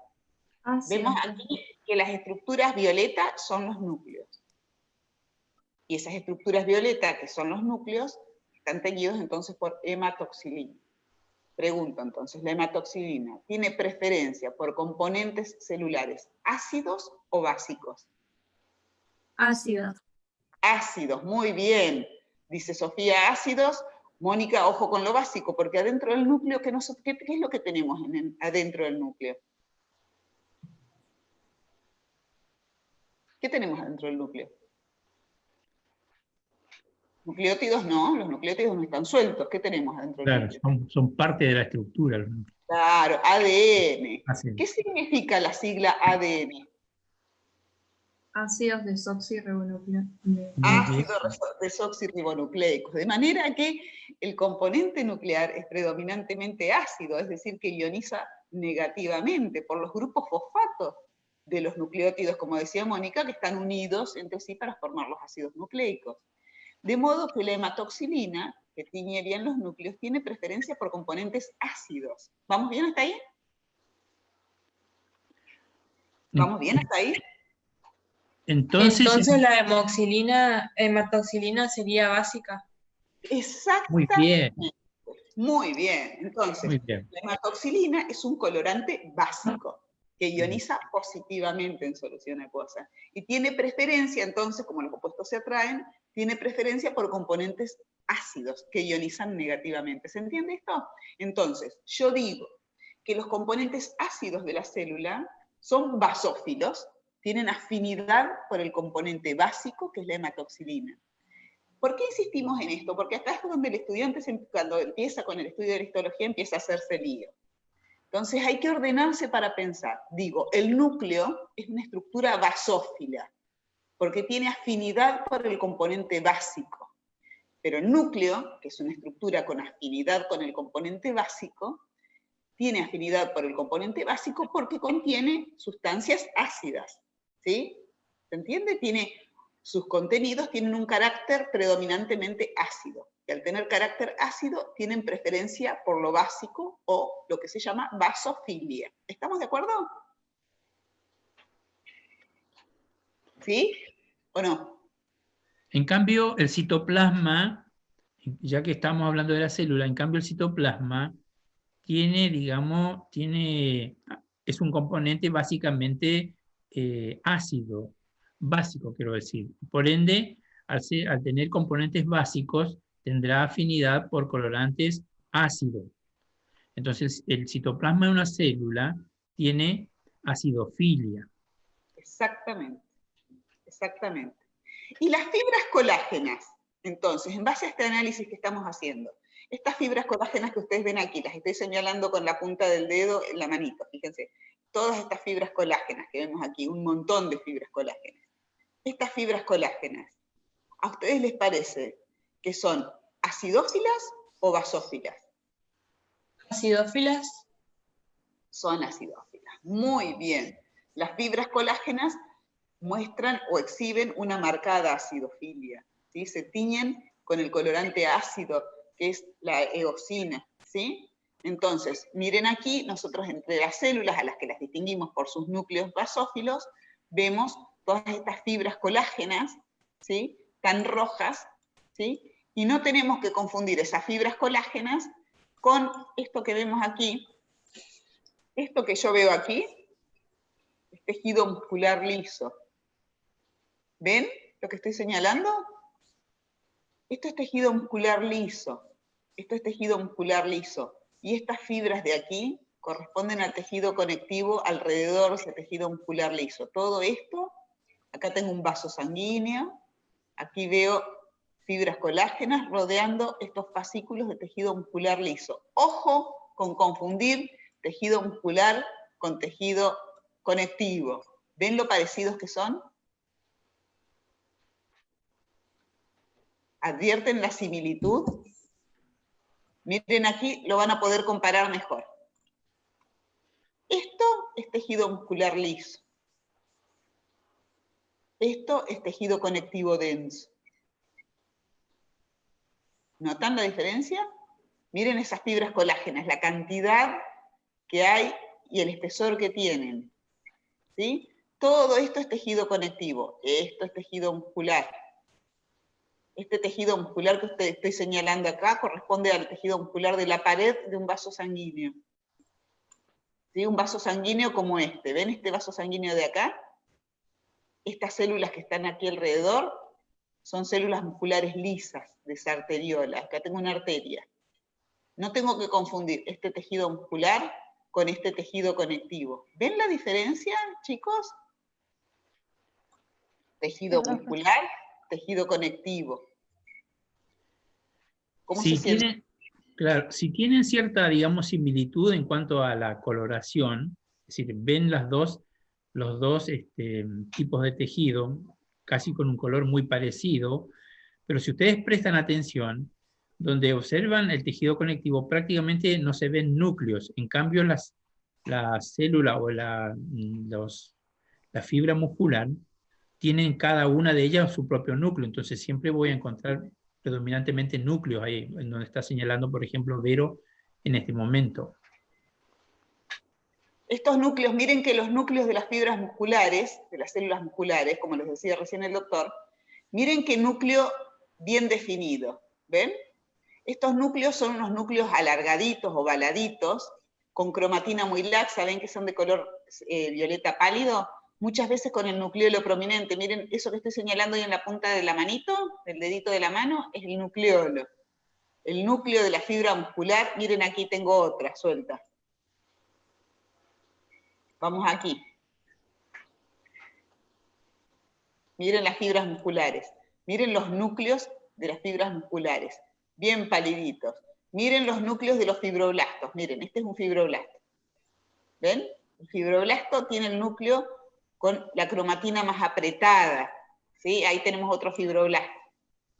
Sí. Vemos aquí que las estructuras violetas son los núcleos. Y esas estructuras violetas, que son los núcleos, están teñidos entonces por hematoxilina. Pregunto entonces, ¿la hematoxilina tiene preferencia por componentes celulares ácidos o básicos? Ácido. Ácidos, muy bien. Dice Sofía, ácidos. Mónica, ojo con lo básico, porque adentro del núcleo, ¿qué es lo que tenemos adentro del núcleo? ¿Qué tenemos adentro del núcleo? Nucleótidos no, los nucleótidos no están sueltos. ¿Qué tenemos adentro del Claro, núcleo? son parte de la estructura. Los núcleos. Claro, ADN. Así es. ¿Qué significa la sigla ADN? Ácidos desoxirribonucleicos. Muy bien. Ácidos desoxirribonucleicos. De manera que el componente nuclear es predominantemente ácido, es decir, que ioniza negativamente por los grupos fosfatos de los nucleótidos, como decía Mónica, que están unidos entre sí para formar los ácidos nucleicos. De modo que la hematoxilina, que tiñe bien los núcleos, tiene preferencia por componentes ácidos. ¿Vamos bien hasta ahí? ¿Vamos bien hasta ahí? Entonces, la hematoxilina sería básica. muy bien, Muy bien. Entonces, muy bien. la hematoxilina es un colorante básico que ioniza positivamente en solución acuosa. Y tiene preferencia, entonces, como los opuestos se atraen, tiene preferencia por componentes ácidos que ionizan negativamente. ¿Se entiende esto? Entonces, yo digo que los componentes ácidos de la célula son basófilos, tienen afinidad por el componente básico, que es la hematoxilina. ¿Por qué insistimos en esto? Porque acá es donde el estudiante, cuando empieza con el estudio de la histología, empieza a hacerse lío. Entonces hay que ordenarse para pensar. Digo, el núcleo es una estructura basófila, porque tiene afinidad por el componente básico. Pero el núcleo, que es una estructura con afinidad con el componente básico, tiene afinidad por el componente básico porque contiene sustancias ácidas. ¿Sí? ¿Se entiende? Sus contenidos tienen un carácter predominantemente ácido. Y al tener carácter ácido, tienen preferencia por lo básico o lo que se llama basofilia. ¿Estamos de acuerdo? ¿Sí? ¿O no? En cambio, el citoplasma, ya que estamos hablando de la célula, en cambio el citoplasma tiene, digamos, es un componente básicamente ácido, básico quiero decir. Por ende, al tener componentes básicos, tendrá afinidad por colorantes ácidos. Entonces, el citoplasma de una célula tiene acidofilia. Exactamente, exactamente. Y las fibras colágenas, entonces, en base a este análisis que estamos haciendo, estas fibras colágenas que ustedes ven aquí, las estoy señalando con la punta del dedo en la manito, fíjense, todas estas fibras colágenas que vemos aquí, un montón de fibras colágenas. Estas fibras colágenas, ¿a ustedes les parece que son acidófilas o basófilas? Acidófilas. Son acidófilas. Muy bien. Las fibras colágenas muestran o exhiben una marcada acidofilia, ¿sí? Se tiñen con el colorante ácido, que es la eosina, ¿sí? Entonces, miren aquí, nosotros entre las células a las que las distinguimos por sus núcleos basófilos, vemos todas estas fibras colágenas, ¿sí? Tan rojas, ¿sí? Y no tenemos que confundir esas fibras colágenas con esto que vemos aquí, esto que yo veo aquí, es tejido muscular liso. ¿Ven lo que estoy señalando? Esto es tejido muscular liso. Esto es tejido muscular liso. Y estas fibras de aquí corresponden al tejido conectivo alrededor de ese tejido muscular liso. Todo esto, acá tengo un vaso sanguíneo, aquí veo fibras colágenas rodeando estos fascículos de tejido muscular liso. Ojo con confundir tejido muscular con tejido conectivo. ¿Ven lo parecidos que son? ¿Advierten la similitud? Miren aquí, lo van a poder comparar mejor. Esto es tejido muscular liso. Esto es tejido conectivo denso. ¿Notan la diferencia? Miren esas fibras colágenas, la cantidad que hay y el espesor que tienen. ¿Sí? Todo esto es tejido conectivo. Esto es tejido muscular. Este tejido muscular que estoy señalando acá corresponde al tejido muscular de la pared de un vaso sanguíneo. ¿Sí? Un vaso sanguíneo como este. ¿Ven este vaso sanguíneo de acá? Estas células que están aquí alrededor son células musculares lisas de esa arteriola. Acá tengo una arteria. No tengo que confundir este tejido muscular con este tejido conectivo. ¿Ven la diferencia, chicos? Tejido muscular, tejido conectivo. ¿Cómo se siente? Claro, si tienen cierta, digamos, similitud en cuanto a la coloración, es decir, ven los dos tipos de tejido, casi con un color muy parecido, pero si ustedes prestan atención, donde observan el tejido conectivo, prácticamente no se ven núcleos, en cambio la célula o la fibra muscular tienen cada una de ellas su propio núcleo, entonces siempre voy a encontrar predominantemente núcleos ahí, en donde está señalando, por ejemplo, Vero en este momento. Estos núcleos, miren que los núcleos de las fibras musculares, de las células musculares, como les decía recién el doctor, miren qué núcleo bien definido, ¿ven? Estos núcleos son unos núcleos alargaditos, ovaladitos, con cromatina muy laxa, ven que son de color violeta pálido, muchas veces con el nucleolo prominente. Miren, eso que estoy señalando ahí en la punta de la manito, del dedito de la mano, es el nucleolo. El núcleo de la fibra muscular, miren aquí tengo otra suelta. Vamos aquí. Miren las fibras musculares. Miren los núcleos de las fibras musculares, bien paliditos. Miren los núcleos de los fibroblastos. Miren, este es un fibroblasto. ¿Ven? El fibroblasto tiene el núcleo con la cromatina más apretada. ¿Sí? Ahí tenemos otro fibroblasto.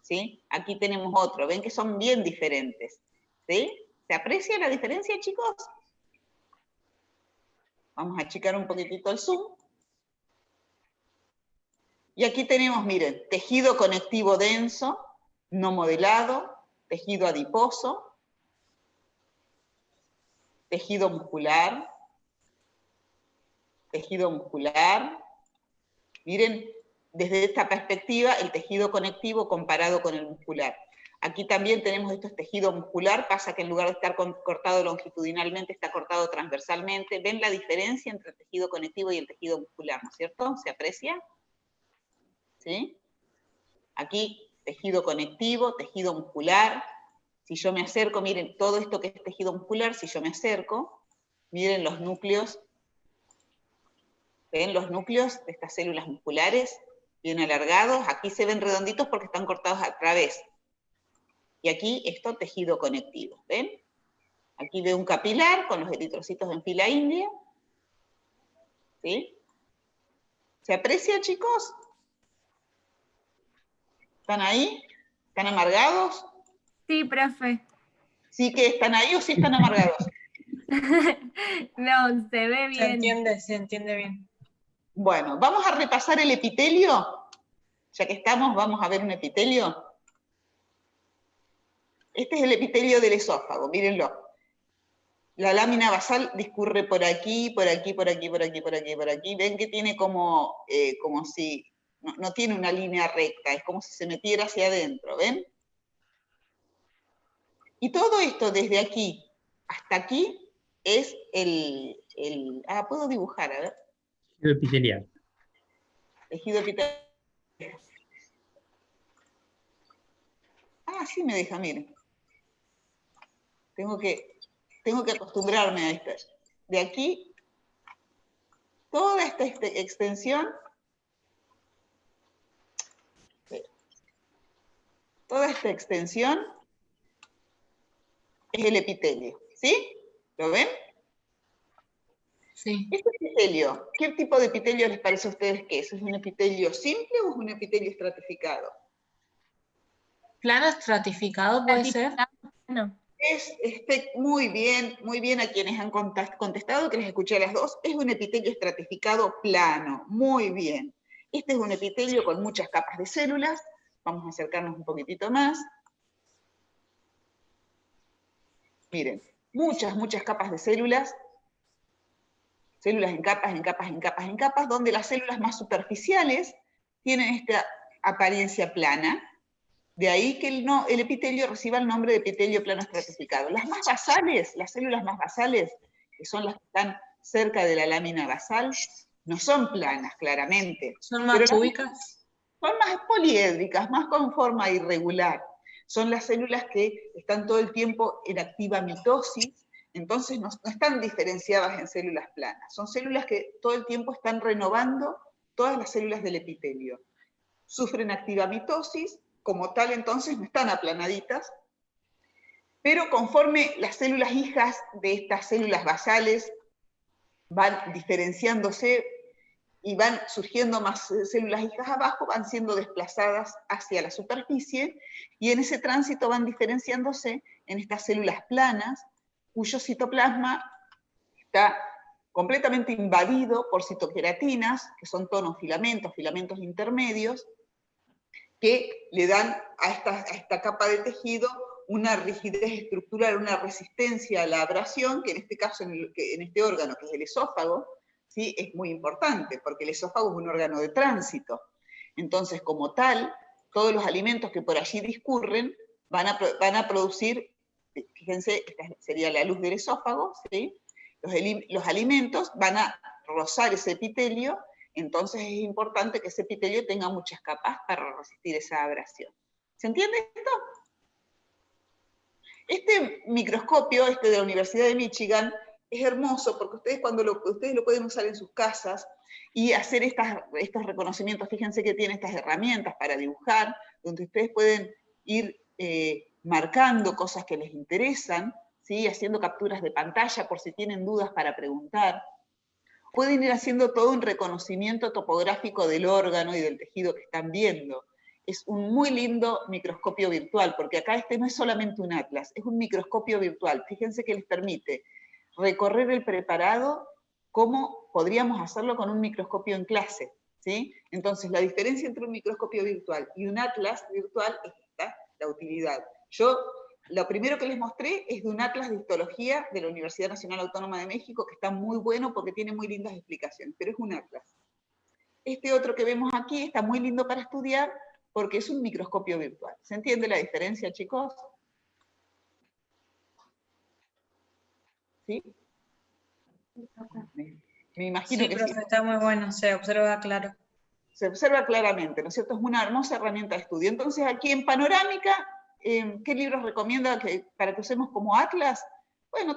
¿Sí? Aquí tenemos otro. ¿Ven que son bien diferentes? ¿Sí? ¿Se aprecia la diferencia, chicos? Vamos a achicar un poquitito el zoom. Y aquí tenemos, miren, tejido conectivo denso, no modelado, tejido adiposo, tejido muscular. Miren, desde esta perspectiva, el tejido conectivo comparado con el muscular. Aquí también tenemos esto es tejido muscular, pasa que en lugar de estar cortado longitudinalmente, está cortado transversalmente. ¿Ven la diferencia entre el tejido conectivo y el tejido muscular, no es cierto? ¿Se aprecia? ¿Sí? Aquí, tejido conectivo, tejido muscular. Si yo me acerco, miren, todo esto que es tejido muscular, si yo me acerco, miren los núcleos. ¿Ven los núcleos de estas células musculares? Bien alargados. Aquí se ven redonditos porque están cortados a través. Y aquí esto, tejido conectivo. ¿Ven? Aquí veo un capilar con los eritrocitos en fila india. ¿Sí? ¿Se aprecia, chicos? ¿Están ahí? ¿Están amargados? Sí, profe. ¿Sí que están ahí o sí están amargados? No, se ve bien. Se entiende bien. Bueno, vamos a repasar el epitelio. Ya que estamos, vamos a ver un epitelio. Este es el epitelio del esófago, mírenlo. La lámina basal discurre por aquí, por aquí, por aquí, por aquí, por aquí, por aquí. Ven que tiene como si, no tiene una línea recta, es como si se metiera hacia adentro, ¿ven? Y todo esto desde aquí hasta aquí es puedo dibujar, a ver. Tejido epitelial. Tejido epitelial. Ah, sí me deja, miren. Tengo que acostumbrarme a esta. De aquí, toda esta extensión, es el epitelio, ¿sí? ¿Lo ven? Sí. Este epitelio, ¿qué tipo de epitelio les parece a ustedes que es? ¿Es un epitelio simple o es un epitelio estratificado? Plano estratificado puede ser. No. Es muy bien a quienes han contestado, que les escuché a las dos, es un epitelio estratificado plano, muy bien. Este es un epitelio con muchas capas de células, vamos a acercarnos un poquitito más. Miren, muchas capas de células en capas, donde las células más superficiales tienen esta apariencia plana. De ahí que el epitelio reciba el nombre de epitelio plano estratificado. Las más basales, las células más basales, que son las que están cerca de la lámina basal, no son planas, claramente. Son más cúbicas. Son más poliédricas, más con forma irregular. Son las células que están todo el tiempo en activa mitosis, entonces no están diferenciadas en células planas. Son células que todo el tiempo están renovando todas las células del epitelio. Sufren activa mitosis, como tal entonces no están aplanaditas, pero conforme las células hijas de estas células basales van diferenciándose y van surgiendo más células hijas abajo, van siendo desplazadas hacia la superficie, y en ese tránsito van diferenciándose en estas células planas, cuyo citoplasma está completamente invadido por citoqueratinas, que son tonofilamentos, filamentos intermedios, que le dan a esta capa de tejido una rigidez estructural, una resistencia a la abrasión, que en este caso, en este órgano, que es el esófago, ¿sí? Es muy importante, porque el esófago es un órgano de tránsito. Entonces, como tal, todos los alimentos que por allí discurren van a producir, fíjense, esta sería la luz del esófago, ¿sí? Los alimentos van a rozar ese epitelio. Entonces es importante que ese epitelio tenga muchas capas para resistir esa abrasión. ¿Se entiende esto? Este microscopio, de la Universidad de Michigan, es hermoso porque ustedes lo pueden usar en sus casas y hacer estos reconocimientos. Fíjense que tiene estas herramientas para dibujar, donde ustedes pueden ir marcando cosas que les interesan, ¿sí? Haciendo capturas de pantalla por si tienen dudas para preguntar. Pueden ir haciendo todo un reconocimiento topográfico del órgano y del tejido que están viendo. Es un muy lindo microscopio virtual, porque acá no es solamente un atlas, es un microscopio virtual. Fíjense que les permite recorrer el preparado como podríamos hacerlo con un microscopio en clase, ¿sí? Entonces, la diferencia entre un microscopio virtual y un atlas virtual es la utilidad. Lo primero que les mostré es de un atlas de histología de la Universidad Nacional Autónoma de México, que está muy bueno porque tiene muy lindas explicaciones, pero es un atlas. Este otro que vemos aquí está muy lindo para estudiar porque es un microscopio virtual. ¿Se entiende la diferencia, chicos? ¿Sí? Me imagino Sí, que profe, sí. está muy bueno, se observa claro. Se observa claramente, ¿no es cierto? Es una hermosa herramienta de estudio. Entonces, aquí en Panorámica, ¿qué libros recomienda para que usemos como atlas? Bueno,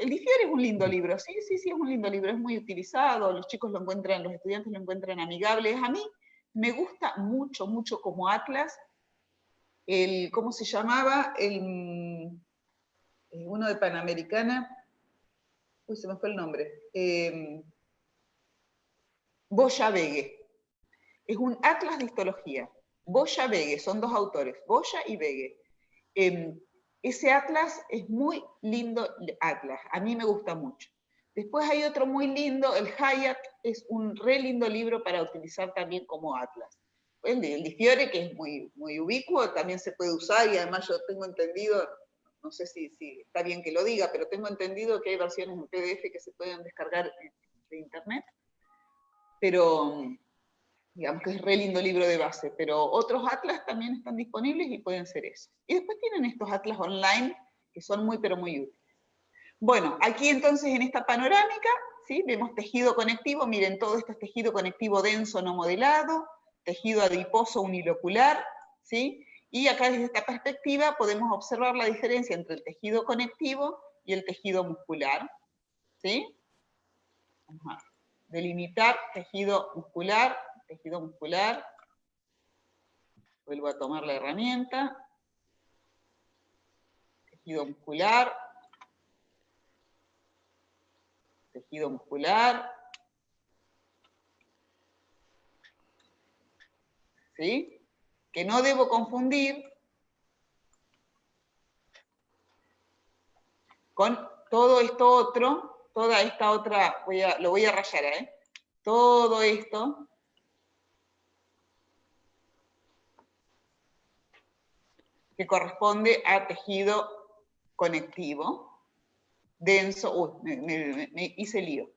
el Difiere es un lindo libro, sí, es un lindo libro, es muy utilizado, los estudiantes lo encuentran amigable. A mí me gusta mucho como atlas ¿cómo se llamaba? Uno de Panamericana, uy, se me fue el nombre, Boya Vegue. Es un atlas de histología. Boya Vegue, son dos autores, Boya y Vegue. Ese atlas es muy lindo atlas, a mí me gusta mucho. Después hay otro muy lindo, el Hayat, es un re lindo libro para utilizar también como atlas. El Difiore, que es muy ubicuo, también se puede usar, y además yo tengo entendido, no sé si está bien que lo diga, pero tengo entendido que hay versiones en PDF que se pueden descargar de internet, pero digamos que es re lindo libro de base, pero otros atlas también están disponibles y pueden ser esos. Y después tienen estos atlas online que son muy útiles. Bueno, aquí entonces en esta panorámica, ¿sí? Vemos tejido conectivo, miren, todo esto es tejido conectivo denso no modelado, tejido adiposo unilocular, ¿sí? Y acá desde esta perspectiva podemos observar la diferencia entre el tejido conectivo y el tejido muscular, ¿sí? Vamos a delimitar tejido muscular, vuelvo a tomar la herramienta, tejido muscular, ¿sí? Que no debo confundir con todo esto otro, toda esta otra, lo voy a rayar, todo esto que corresponde a tejido conectivo, denso, me hice lío,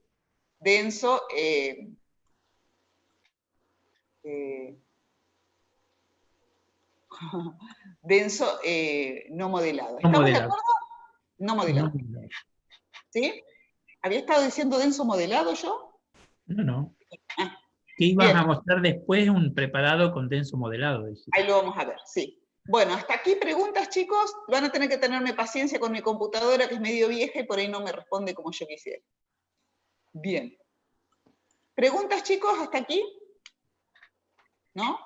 denso, denso no modelado. ¿Estamos de acuerdo? No modelado. No, ¿Sí? ¿Había estado diciendo denso modelado yo? no. Ah, Que ibas bien. a mostrar después un preparado con denso modelado. Dijiste. Ahí lo vamos a ver, sí. Bueno, hasta aquí preguntas, chicos. Van a tener que tenerme paciencia con mi computadora, que es medio vieja y por ahí no me responde como yo quisiera. Bien. ¿Preguntas, chicos, hasta aquí? ¿No?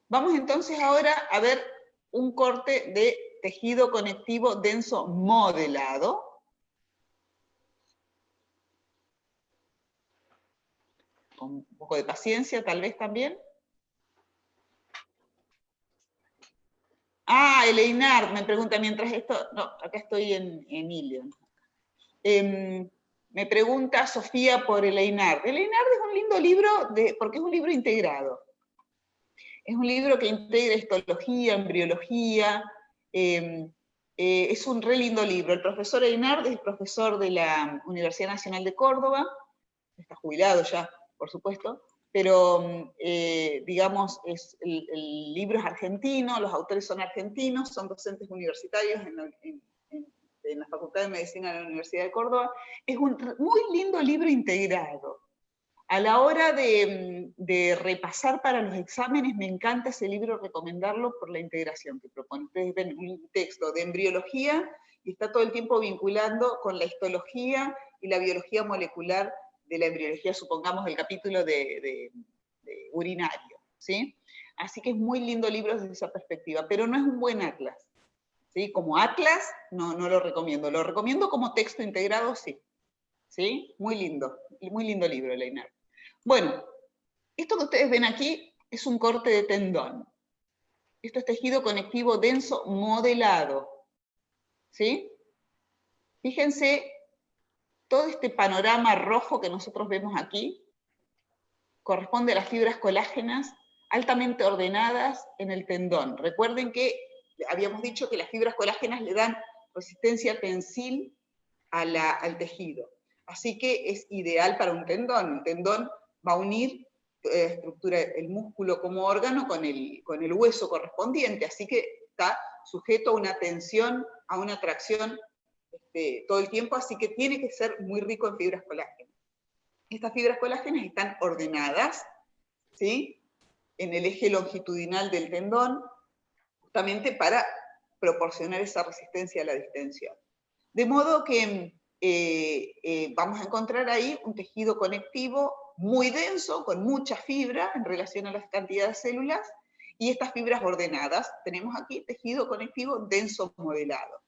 Vamos entonces ahora a ver un corte de tejido conectivo denso modelado. Con un poco de paciencia, tal vez también. Ah, el Einar me pregunta mientras esto... No, acá estoy en Ilion. Me pregunta Sofía por el Einar. El Einar es un lindo libro, porque es un libro integrado. Es un libro que integra histología, embriología. Es un re lindo libro. El profesor Einar es profesor de la Universidad Nacional de Córdoba. Está jubilado ya, por supuesto. Pero, digamos, el libro es argentino, los autores son argentinos, son docentes universitarios en la Facultad de Medicina de la Universidad de Córdoba. Es un muy lindo libro integrado. A la hora de repasar para los exámenes, me encanta ese libro recomendarlo por la integración que propone. Ustedes ven un texto de embriología y está todo el tiempo vinculando con la histología y la biología molecular de la embriología, supongamos el capítulo de urinario, ¿sí? Así que es muy lindo libro desde esa perspectiva, pero no es un buen atlas, ¿sí? Como atlas no lo recomiendo como texto integrado, sí. ¿Sí? Muy lindo libro, Leinar. Bueno, esto que ustedes ven aquí es un corte de tendón. Esto es tejido conectivo denso modelado, ¿sí? Fíjense, todo este panorama rojo que nosotros vemos aquí corresponde a las fibras colágenas altamente ordenadas en el tendón. Recuerden que habíamos dicho que las fibras colágenas le dan resistencia tensil al tejido. Así que es ideal para un tendón. Un tendón va a unir estructura el músculo como órgano con el hueso correspondiente, así que está sujeto a una tensión, a una tracción todo el tiempo, así que tiene que ser muy rico en fibras colágenas. Estas fibras colágenas están ordenadas, ¿sí?, en el eje longitudinal del tendón, justamente para proporcionar esa resistencia a la distensión. De modo que vamos a encontrar ahí un tejido conectivo muy denso, con mucha fibra en relación a la cantidad de células, y estas fibras ordenadas. Tenemos aquí tejido conectivo denso modelado.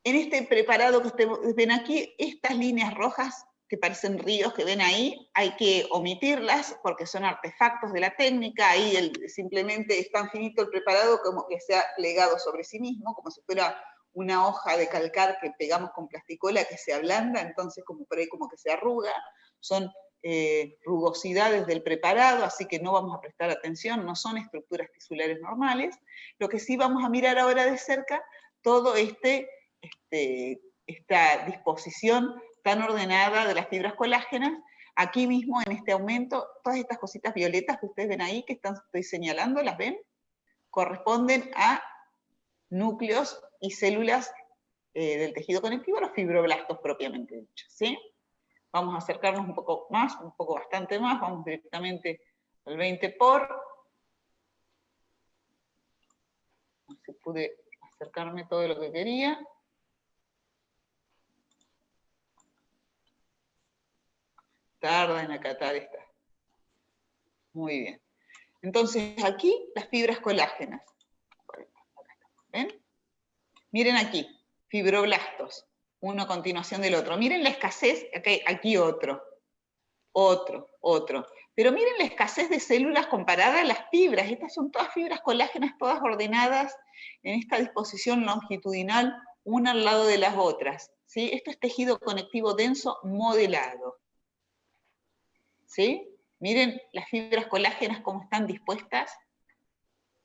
En este preparado que ustedes ven aquí, estas líneas rojas que parecen ríos que ven ahí, hay que omitirlas porque son artefactos de la técnica. Ahí simplemente es tan finito el preparado como que se ha plegado sobre sí mismo, como si fuera una hoja de calcar que pegamos con plasticola que se ablanda, entonces como por ahí como que se arruga. Son rugosidades del preparado, así que no vamos a prestar atención, no son estructuras tisulares normales. Lo que sí vamos a mirar ahora de cerca, todo esta disposición tan ordenada de las fibras colágenas. Aquí mismo en este aumento, todas estas cositas violetas que ustedes ven ahí, que estoy señalando, ¿las ven? Corresponden a núcleos y células del tejido conectivo, los fibroblastos propiamente dichos, ¿sí? Vamos a acercarnos un poco más, bastante más, vamos directamente El 20 por... No sé si pude acercarme todo lo que quería. Tarda en acatar esta. Muy bien. Entonces aquí las fibras colágenas. ¿Ven? Miren aquí, fibroblastos, uno a continuación del otro. Miren la escasez, aquí otro. Pero miren la escasez de células comparada a las fibras. Estas son todas fibras colágenas, todas ordenadas en esta disposición longitudinal, una al lado de las otras. ¿Sí? Esto es tejido conectivo denso modelado. ¿Sí? Miren las fibras colágenas cómo están dispuestas.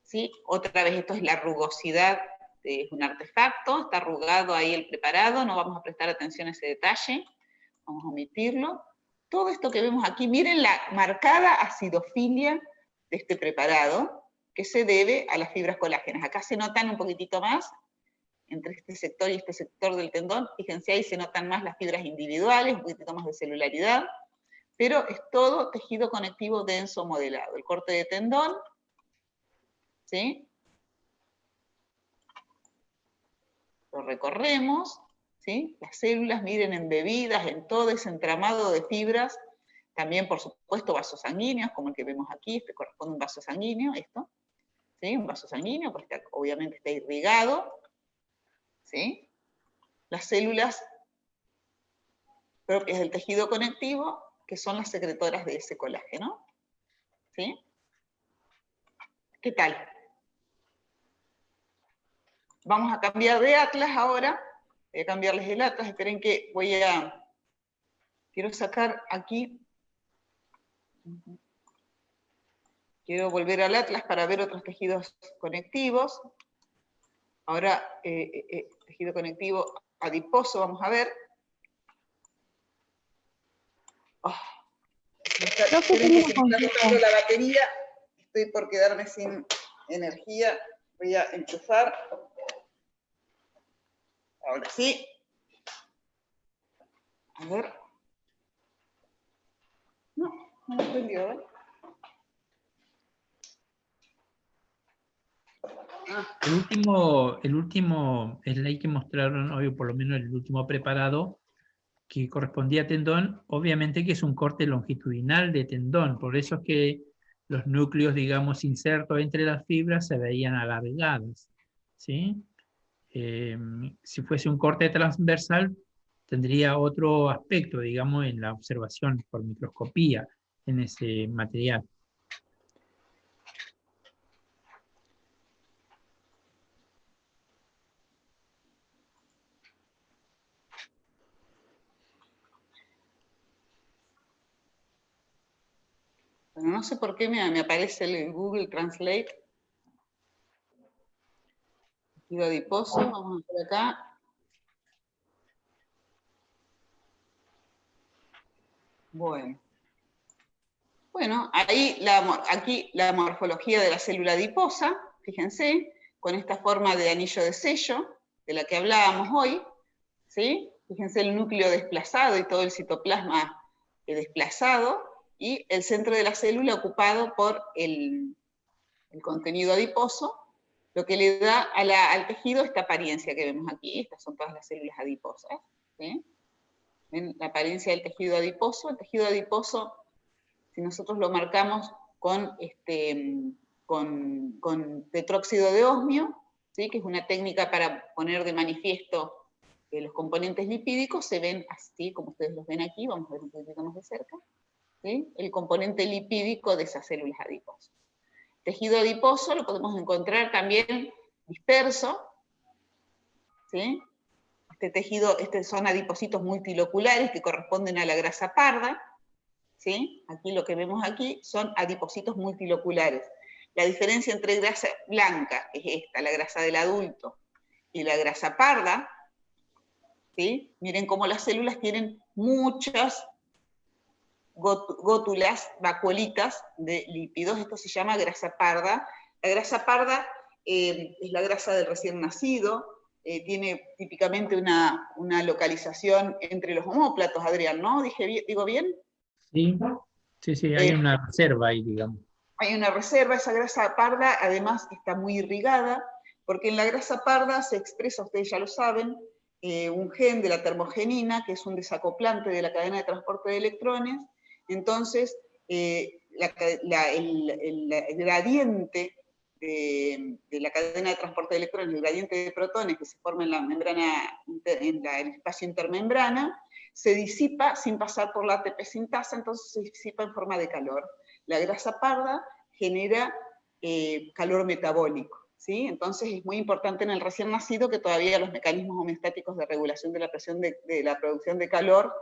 ¿Sí? Otra vez, esto es la rugosidad, es un artefacto, está arrugado ahí el preparado, no vamos a prestar atención a ese detalle, vamos a omitirlo. Todo esto que vemos aquí, miren la marcada acidofilia de este preparado, que se debe a las fibras colágenas. Acá se notan un poquitito más, entre este sector y este sector del tendón, fíjense ahí se notan más las fibras individuales, un poquitito más de celularidad, pero es todo tejido conectivo denso modelado. El corte de tendón, ¿sí? Lo recorremos, ¿sí? Las células, miren, embebidas en todo ese entramado de fibras, también, por supuesto, vasos sanguíneos, como el que vemos aquí, este corresponde a un vaso sanguíneo, esto, ¿sí? Un vaso sanguíneo, pues obviamente está irrigado, ¿sí? Las células propias del tejido conectivo, que son las secretoras de ese colágeno, ¿sí? ¿Qué tal? Vamos a cambiar de atlas ahora. Voy a cambiarles el atlas. Esperen que quiero sacar aquí. Quiero volver al atlas para ver otros tejidos conectivos. Ahora, tejido conectivo adiposo, vamos a ver. Esperen que se me está tocando la batería. Estoy por quedarme sin energía. Voy a enchufar. Ahora sí. A ver. No me prendió, ¿eh? El último slide que mostraron hoy, o por lo menos el último preparado, que correspondía a tendón, obviamente que es un corte longitudinal de tendón, por eso es que los núcleos, digamos, insertos entre las fibras se veían alargados, ¿sí? Si fuese un corte transversal, tendría otro aspecto, digamos, en la observación por microscopía en ese material. Bueno, no sé por qué me aparece el Google Translate. Tejido adiposo, vamos a ver acá. Bueno, ahí aquí la morfología de la célula adiposa, fíjense, con esta forma de anillo de sello, de la que hablábamos hoy, ¿sí? Fíjense el núcleo desplazado y todo el citoplasma desplazado, y el centro de la célula ocupado por el contenido adiposo, lo que le da al tejido esta apariencia que vemos aquí. Estas son todas las células adiposas, ¿sí? ¿Ven la apariencia del tejido adiposo? El tejido adiposo, si nosotros lo marcamos con tetróxido de osmio, ¿sí? Que es una técnica para poner de manifiesto los componentes lipídicos, se ven así, como ustedes los ven aquí, vamos a ver un poquito más de cerca, ¿sí? El componente lipídico de esas células adiposas. Tejido adiposo lo podemos encontrar también disperso, ¿sí? Son adipocitos multiloculares que corresponden a la grasa parda, ¿sí? Aquí lo que vemos aquí son adipocitos multiloculares. La diferencia entre grasa blanca, que es esta, la grasa del adulto, y la grasa parda, ¿sí? Miren cómo las células tienen muchas gótulas, vacuolitas de lípidos. Esto se llama grasa parda. La grasa parda es la grasa del recién nacido, tiene típicamente una localización entre los omóplatos, Adrián, ¿no? ¿Digo bien? Sí, sí, hay una reserva ahí, digamos. hay una reserva, esa grasa parda además está muy irrigada, porque en la grasa parda se expresa, ustedes ya lo saben, un gen de la termogenina, que es un desacoplante de la cadena de transporte de electrones. Entonces, el gradiente de la cadena de transporte de electrones, el gradiente de protones que se forma en la membrana, en el espacio intermembrana, se disipa sin pasar por la ATP sintasa, entonces se disipa en forma de calor. La grasa parda genera calor metabólico, ¿sí? Entonces es muy importante en el recién nacido que todavía los mecanismos homeostáticos de regulación de la presión de la producción de calor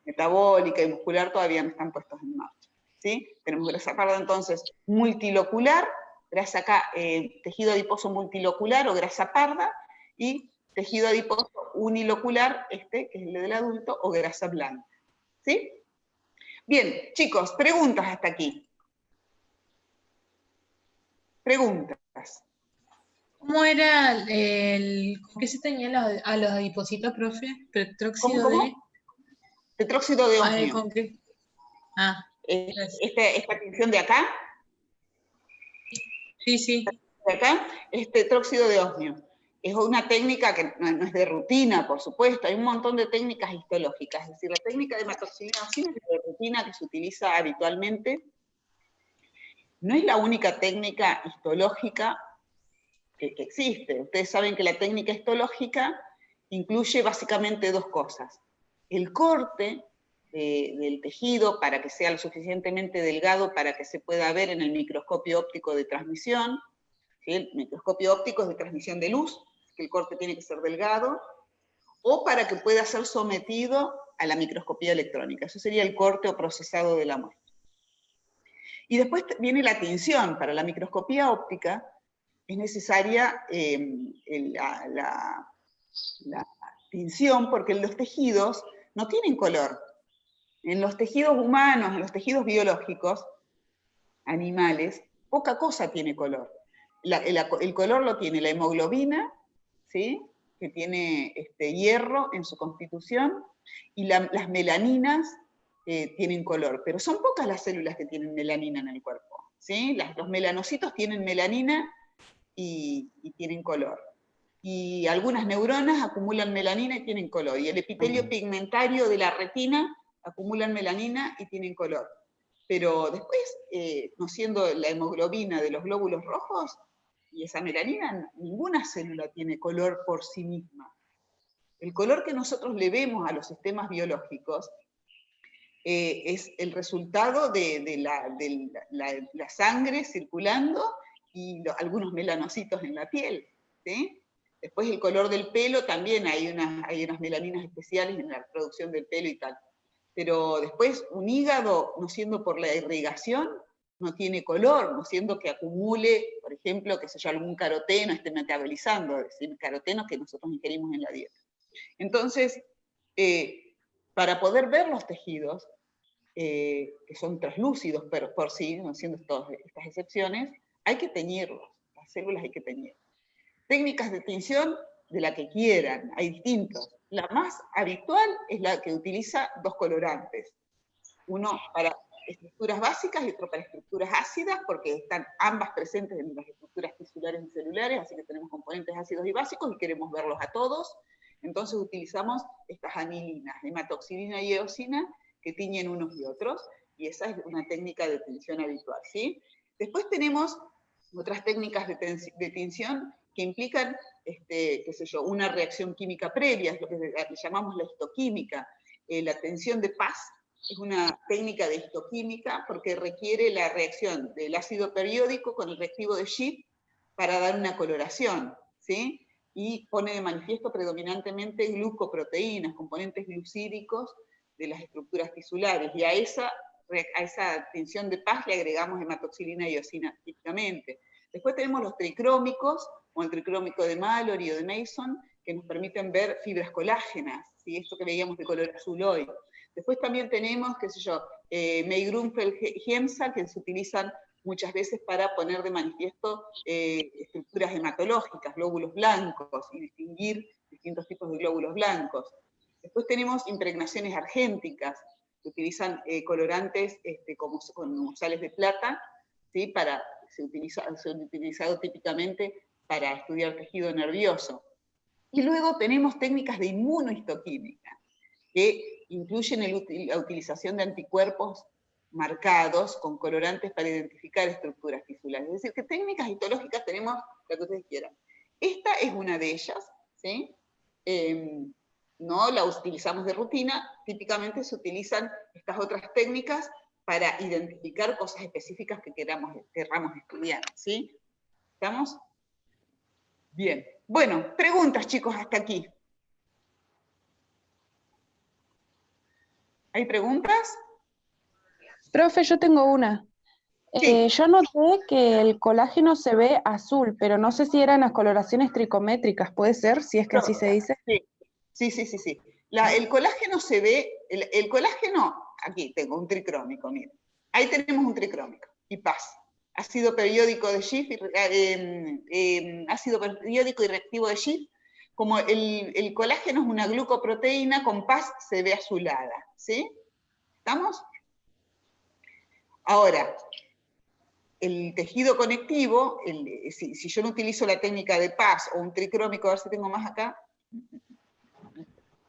metabólica y muscular todavía no están puestos en marcha, ¿sí? Tenemos grasa parda entonces multilocular, grasa acá, tejido adiposo multilocular o grasa parda, y tejido adiposo unilocular, que es el del adulto, o grasa blanca, ¿sí? Bien, chicos, preguntas hasta aquí. Preguntas. ¿Cómo era con qué se teñían a los adipocitos, profe? Petróxido ¿Cómo? de... Tetróxido de osmio. ¿con qué? Ah, Esta tinción de acá, sí. de acá, es tetróxido de osmio. Es una técnica que no es de rutina, por supuesto, hay un montón de técnicas histológicas, es decir, la técnica de hematoxilina es de rutina que se utiliza habitualmente. No es la única técnica histológica que existe. Ustedes saben que la técnica histológica incluye básicamente dos cosas. El corte del tejido para que sea lo suficientemente delgado para que se pueda ver en el microscopio óptico de transmisión, ¿sí? El microscopio óptico es de transmisión de luz, que el corte tiene que ser delgado, o para que pueda ser sometido a la microscopía electrónica. Eso sería el corte o procesado de la muestra. Y después viene la tinción. Para la microscopía óptica es necesaria la tinción porque los tejidos no tienen color. En los tejidos humanos, en los tejidos biológicos, animales, poca cosa tiene color. El color lo tiene la hemoglobina, ¿sí? Que tiene hierro en su constitución, y las melaninas tienen color, pero son pocas las células que tienen melanina en el cuerpo, ¿sí? Los melanocitos tienen melanina y tienen color. Y algunas neuronas acumulan melanina y tienen color, y el epitelio pigmentario de la retina acumulan melanina y tienen color. Pero después, no siendo la hemoglobina de los glóbulos rojos y esa melanina, ninguna célula tiene color por sí misma. El color que nosotros le vemos a los sistemas biológicos es el resultado de la sangre circulando y algunos melanocitos en la piel, ¿sí? Después el color del pelo, también hay unas melaninas especiales en la producción del pelo y tal. Pero después un hígado, no siendo por la irrigación, no tiene color, no siendo que acumule, por ejemplo, qué sé yo, algún caroteno, esté metabolizando, es decir, carotenos que nosotros ingerimos en la dieta. Entonces, para poder ver los tejidos, que son translúcidos pero por sí, no siendo estas excepciones, hay que teñirlos, las células hay que teñir. Técnicas de tinción de la que quieran, hay distintos. La más habitual es la que utiliza dos colorantes, uno para estructuras básicas y otro para estructuras ácidas, porque están ambas presentes en las estructuras tisulares y celulares, así que tenemos componentes ácidos y básicos y queremos verlos a todos. Entonces utilizamos estas anilinas, hematoxilina y eosina, que tiñen unos y otros, y esa es una técnica de tinción habitual, ¿sí? Después tenemos otras técnicas de tinción que implican, qué sé yo, una reacción química previa, es lo que llamamos la histoquímica. La tensión de Paz es una técnica de histoquímica porque requiere la reacción del ácido periódico con el reactivo de Schiff para dar una coloración, ¿sí? Y pone de manifiesto predominantemente glucoproteínas, componentes glucídicos de las estructuras tisulares, y a esa tensión de Paz le agregamos hematoxilina y eosina típicamente. Después tenemos los tricrómicos, o el tricrómico de Mallory o de Mason, que nos permiten ver fibras colágenas, ¿sí? Esto que veíamos de color azul hoy. Después también tenemos, qué sé yo, May-Grunfeld-Hiemsa, que se utilizan muchas veces para poner de manifiesto estructuras hematológicas, glóbulos blancos, y distinguir distintos tipos de glóbulos blancos. Después tenemos impregnaciones argénticas, Se utilizan colorantes como sales de plata, ¿sí? Se han utilizado típicamente para estudiar tejido nervioso. Y luego tenemos técnicas de inmunohistoquímica, que incluyen la utilización de anticuerpos marcados con colorantes para identificar estructuras tisulares. Es decir, que técnicas histológicas tenemos la que ustedes quieran. Esta es una de ellas, ¿sí? No la utilizamos de rutina, típicamente se utilizan estas otras técnicas para identificar cosas específicas que queramos estudiar, ¿sí? ¿Estamos? Bien. Bueno, preguntas, chicos, hasta aquí. ¿Hay preguntas? Profe, yo tengo una. Sí. Yo noté que el colágeno se ve azul, pero no sé si eran las coloraciones tricométricas, ¿puede ser? Si es que así se dice. Sí. El colágeno se ve, el colágeno, aquí tengo un tricrómico, miren. Ahí tenemos un tricrómico, y PAS. Ácido periódico de Schiff, ácido periódico y reactivo de Schiff. Como el colágeno es una glucoproteína, con PAS se ve azulada, ¿sí? ¿Estamos? Ahora, el tejido conectivo, si yo no utilizo la técnica de PAS o un tricrómico, a ver si tengo más acá.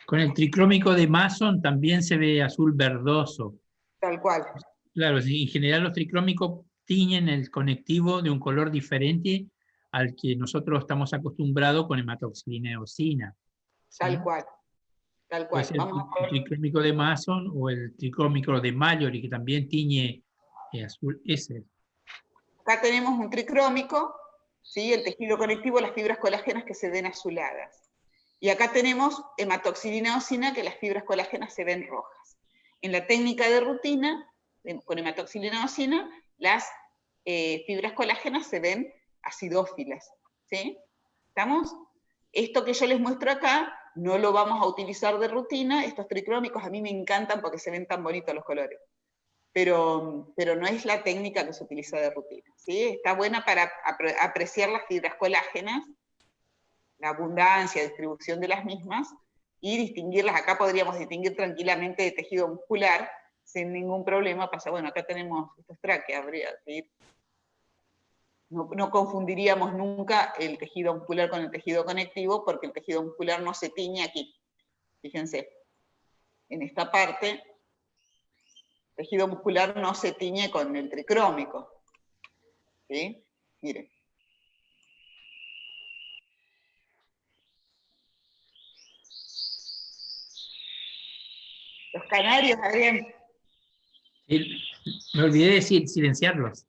Con el tricrómico de Mason también se ve azul verdoso. Tal cual. Claro, en general los tricrómicos tiñen el conectivo de un color diferente al que nosotros estamos acostumbrados con hematoxilina y eosina. ¿Sí? Tal cual. Tal cual. Puede ser el tricrómico de Mason o el tricrómico de Mallory, que también tiñe azul ese. Acá tenemos un tricrómico, ¿sí? El tejido conectivo, las fibras colágenas que se ven azuladas. Y acá tenemos hematoxilina eosina, que las fibras colágenas se ven rojas. En la técnica de rutina, con hematoxilina eosina, las fibras colágenas se ven acidófilas, ¿sí? ¿Estamos? Esto que yo les muestro acá, no lo vamos a utilizar de rutina. Estos tricrómicos a mí me encantan porque se ven tan bonitos los colores. Pero no es la técnica que se utiliza de rutina, ¿sí? Está buena para apreciar las fibras colágenas, la abundancia, distribución de las mismas, y distinguirlas. Acá podríamos distinguir tranquilamente de tejido muscular, sin ningún problema. Pasa, bueno, acá tenemos estos tráqueas, habría que ir. No confundiríamos nunca el tejido muscular con el tejido conectivo, porque el tejido muscular no se tiñe aquí. Fíjense, en esta parte, el tejido muscular no se tiñe con el tricrómico. ¿Sí? Miren. Los canarios, Adrián. Me olvidé de silenciarlos.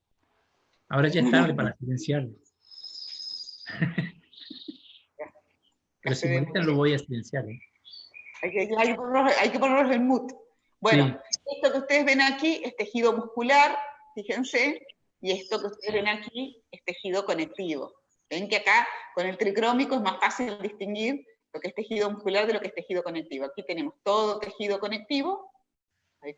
Ahora ya es tarde para silenciarlos. Pero si molestan lo voy a silenciar. Hay que ponerlos en mute. Bueno, sí. Esto que ustedes ven aquí es tejido muscular, fíjense, y esto que ustedes ven aquí es tejido conectivo. Ven que acá con el tricrómico es más fácil distinguir lo que es tejido muscular de lo que es tejido conectivo. Aquí tenemos todo tejido conectivo, ahí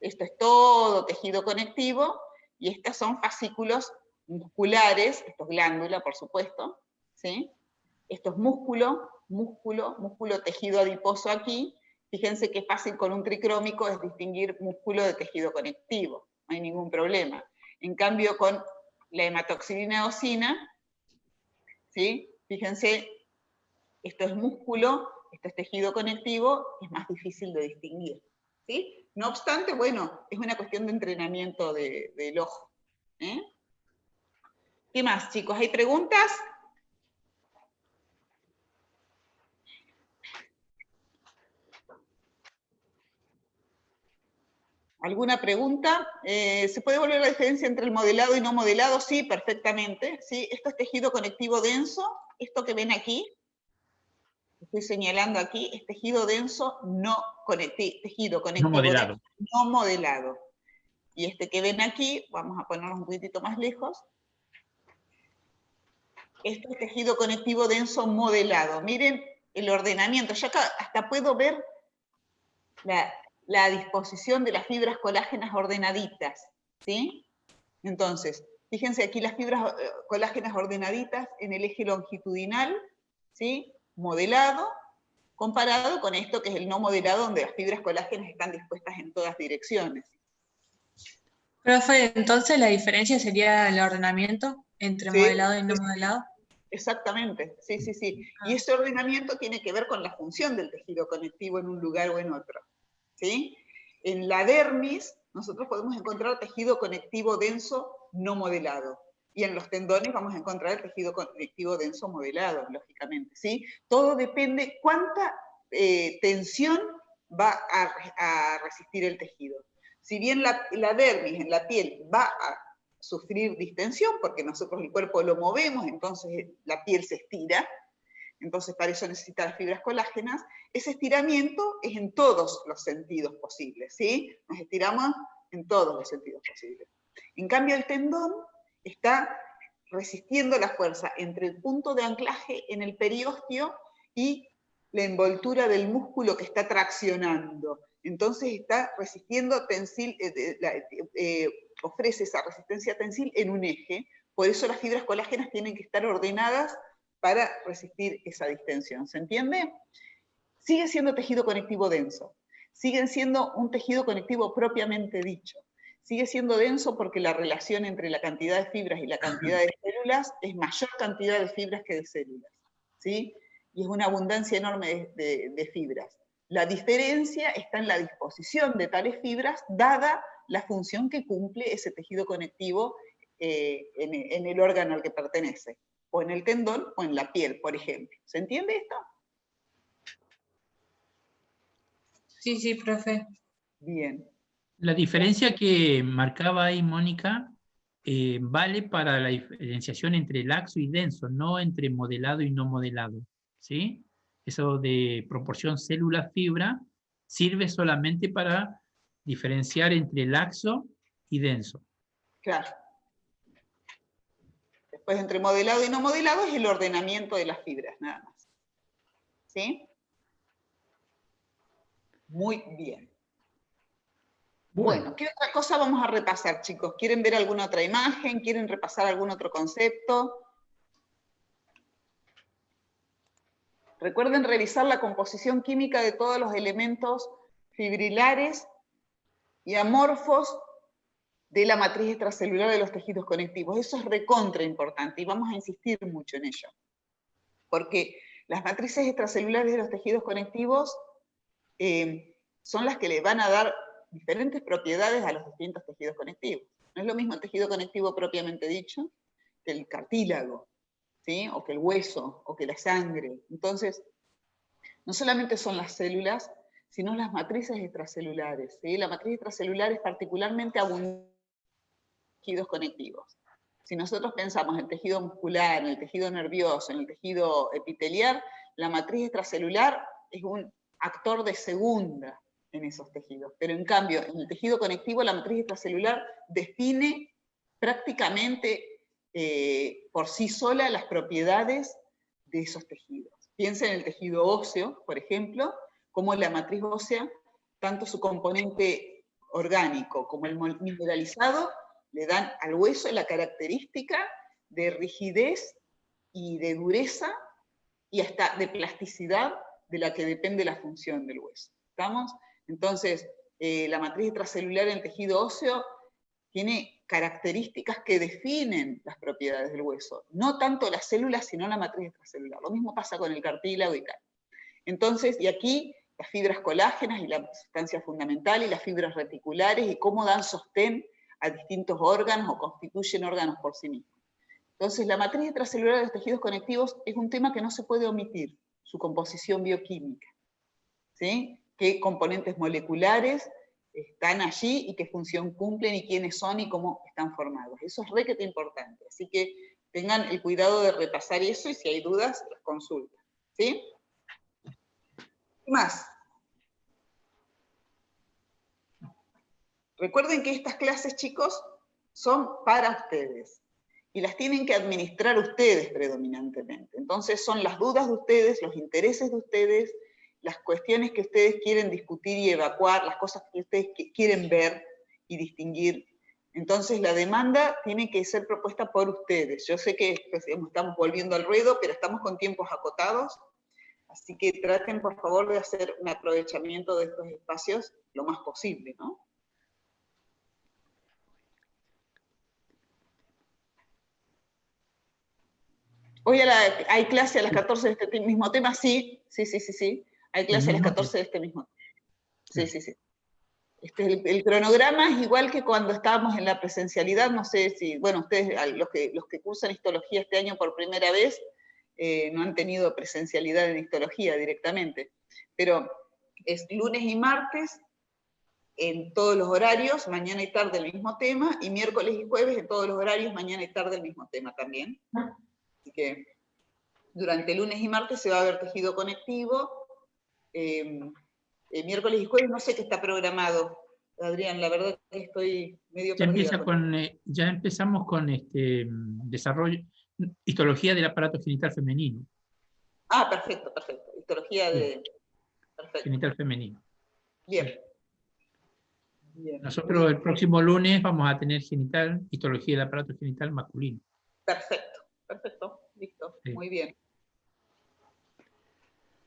esto es todo tejido conectivo, y estas son fascículos musculares, esto es glándula, por supuesto, ¿sí? Esto es músculo, tejido adiposo aquí. Fíjense que fácil con un tricrómico es distinguir músculo de tejido conectivo, no hay ningún problema. En cambio con la hematoxilina eosina, ¿sí? Fíjense, esto es músculo, esto es tejido conectivo, es más difícil de distinguir, ¿sí? No obstante, bueno, es una cuestión de entrenamiento del ojo. ¿Qué más, chicos? ¿Hay preguntas? ¿Alguna pregunta? ¿Se puede volver la diferencia entre el modelado y no modelado? Sí, perfectamente. ¿Sí? Esto es tejido conectivo denso. Esto que ven aquí, estoy señalando aquí, es tejido denso no conectivo. Tejido conectivo no modelado. No modelado. Y este que ven aquí, vamos a ponerlo un poquitito más lejos. Esto es tejido conectivo denso modelado. Miren el ordenamiento. Yo acá hasta puedo ver la disposición de las fibras colágenas ordenaditas, ¿sí? Entonces, fíjense aquí las fibras colágenas ordenaditas en el eje longitudinal, ¿sí? Modelado, comparado con esto que es el no modelado, donde las fibras colágenas están dispuestas en todas direcciones. Profe, entonces la diferencia sería el ordenamiento entre Sí, modelado y no sí, modelado. exactamente, sí, sí, sí. Y ese ordenamiento tiene que ver con la función del tejido conectivo en un lugar o en otro, ¿sí? En la dermis, nosotros podemos encontrar tejido conectivo denso no modelado. Y en los tendones vamos a encontrar el tejido conectivo denso modelado, lógicamente, ¿sí? Todo depende cuánta tensión va a resistir el tejido. Si bien la dermis en la piel va a sufrir distensión, porque nosotros el cuerpo lo movemos, entonces la piel se estira, entonces para eso necesita las fibras colágenas, ese estiramiento es en todos los sentidos posibles, ¿sí? Nos estiramos en todos los sentidos posibles. En cambio el tendón está resistiendo la fuerza entre el punto de anclaje en el periósteo y la envoltura del músculo que está traccionando. Entonces está resistiendo tensil, ofrece esa resistencia tensil en un eje, por eso las fibras colágenas tienen que estar ordenadas para resistir esa distensión, ¿se entiende? Sigue siendo tejido conectivo denso, sigue siendo un tejido conectivo propiamente dicho, sigue siendo denso porque la relación entre la cantidad de fibras y la cantidad de células es mayor cantidad de fibras que de células, ¿sí? Y es una abundancia enorme de fibras. La diferencia está en la disposición de tales fibras, dada la función que cumple ese tejido conectivo en el órgano al que pertenece, o en el tendón o en la piel, por ejemplo. ¿Se entiende esto? Sí, sí, profe. Bien. La diferencia que marcaba ahí Mónica vale para la diferenciación entre laxo y denso, no entre modelado y no modelado, ¿sí? Eso de proporción célula-fibra sirve solamente para diferenciar entre laxo y denso. Claro. Después, entre modelado y no modelado, es el ordenamiento de las fibras, nada más. ¿Sí? Muy bien. Bueno, ¿qué otra cosa vamos a repasar, chicos? ¿Quieren ver alguna otra imagen? ¿Quieren repasar algún otro concepto? Recuerden revisar la composición química de todos los elementos fibrilares y amorfos de la matriz extracelular de los tejidos conectivos. Eso es recontra importante y vamos a insistir mucho en ello. Porque las matrices extracelulares de los tejidos conectivos son las que le van a dar diferentes propiedades a los distintos tejidos conectivos. No es lo mismo el tejido conectivo propiamente dicho que el cartílago, ¿sí? O que el hueso, o que la sangre. Entonces, no solamente son las células, sino las matrices extracelulares, ¿sí? La matriz extracelular es particularmente abundante en tejidos conectivos. Si nosotros pensamos en el tejido muscular, en el tejido nervioso, en el tejido epitelial, la matriz extracelular es un actor de segunda en esos tejidos. Pero en cambio, en el tejido conectivo, la matriz extracelular define prácticamente por sí sola las propiedades de esos tejidos. Piensa en el tejido óseo, por ejemplo, como la matriz ósea, tanto su componente orgánico como el mineralizado, le dan al hueso la característica de rigidez y de dureza y hasta de plasticidad de la que depende la función del hueso. ¿Estamos? Entonces, la matriz extracelular en el tejido óseo tiene características que definen las propiedades del hueso. No tanto las células, sino la matriz extracelular. Lo mismo pasa con el cartílago y tal. Entonces, y aquí las fibras colágenas y la sustancia fundamental y las fibras reticulares y cómo dan sostén a distintos órganos o constituyen órganos por sí mismos. Entonces, la matriz extracelular de los tejidos conectivos es un tema que no se puede omitir, su composición bioquímica, ¿sí? Qué componentes moleculares están allí y qué función cumplen y quiénes son y cómo están formados. Eso es requete importante, así que tengan el cuidado de repasar eso y si hay dudas, las consultan, ¿sí? ¿Qué más? Recuerden que estas clases, chicos, son para ustedes y las tienen que administrar ustedes predominantemente. Entonces son las dudas de ustedes, los intereses de ustedes, las cuestiones que ustedes quieren discutir y evacuar, las cosas que ustedes quieren ver y distinguir. Entonces la demanda tiene que ser propuesta por ustedes. Yo sé que pues, estamos volviendo al ruedo, pero estamos con tiempos acotados, Así que traten, por favor, de hacer un aprovechamiento de estos espacios lo más posible, ¿no? Hoy hay clase a las 14 de este mismo tema, sí. Hay clase a las 14 de este mismo tema. Sí. El cronograma es igual que cuando estábamos en la presencialidad, no sé si, bueno, ustedes, los que cursan histología este año por primera vez, no han tenido presencialidad en histología directamente, pero es lunes y martes en todos los horarios, mañana y tarde el mismo tema, y miércoles y jueves en todos los horarios, mañana y tarde el mismo tema también. Así que durante lunes y martes se va a ver tejido conectivo. Miércoles y jueves no sé qué está programado, Adrián, la verdad que estoy medio perdida. Ya empezamos con desarrollo, histología del aparato genital femenino. Ah, perfecto. Histología de... Perfecto. Genital femenino. Bien. Sí. Bien. Nosotros el próximo lunes vamos a tener histología del aparato genital masculino. Perfecto, listo, Sí. muy bien.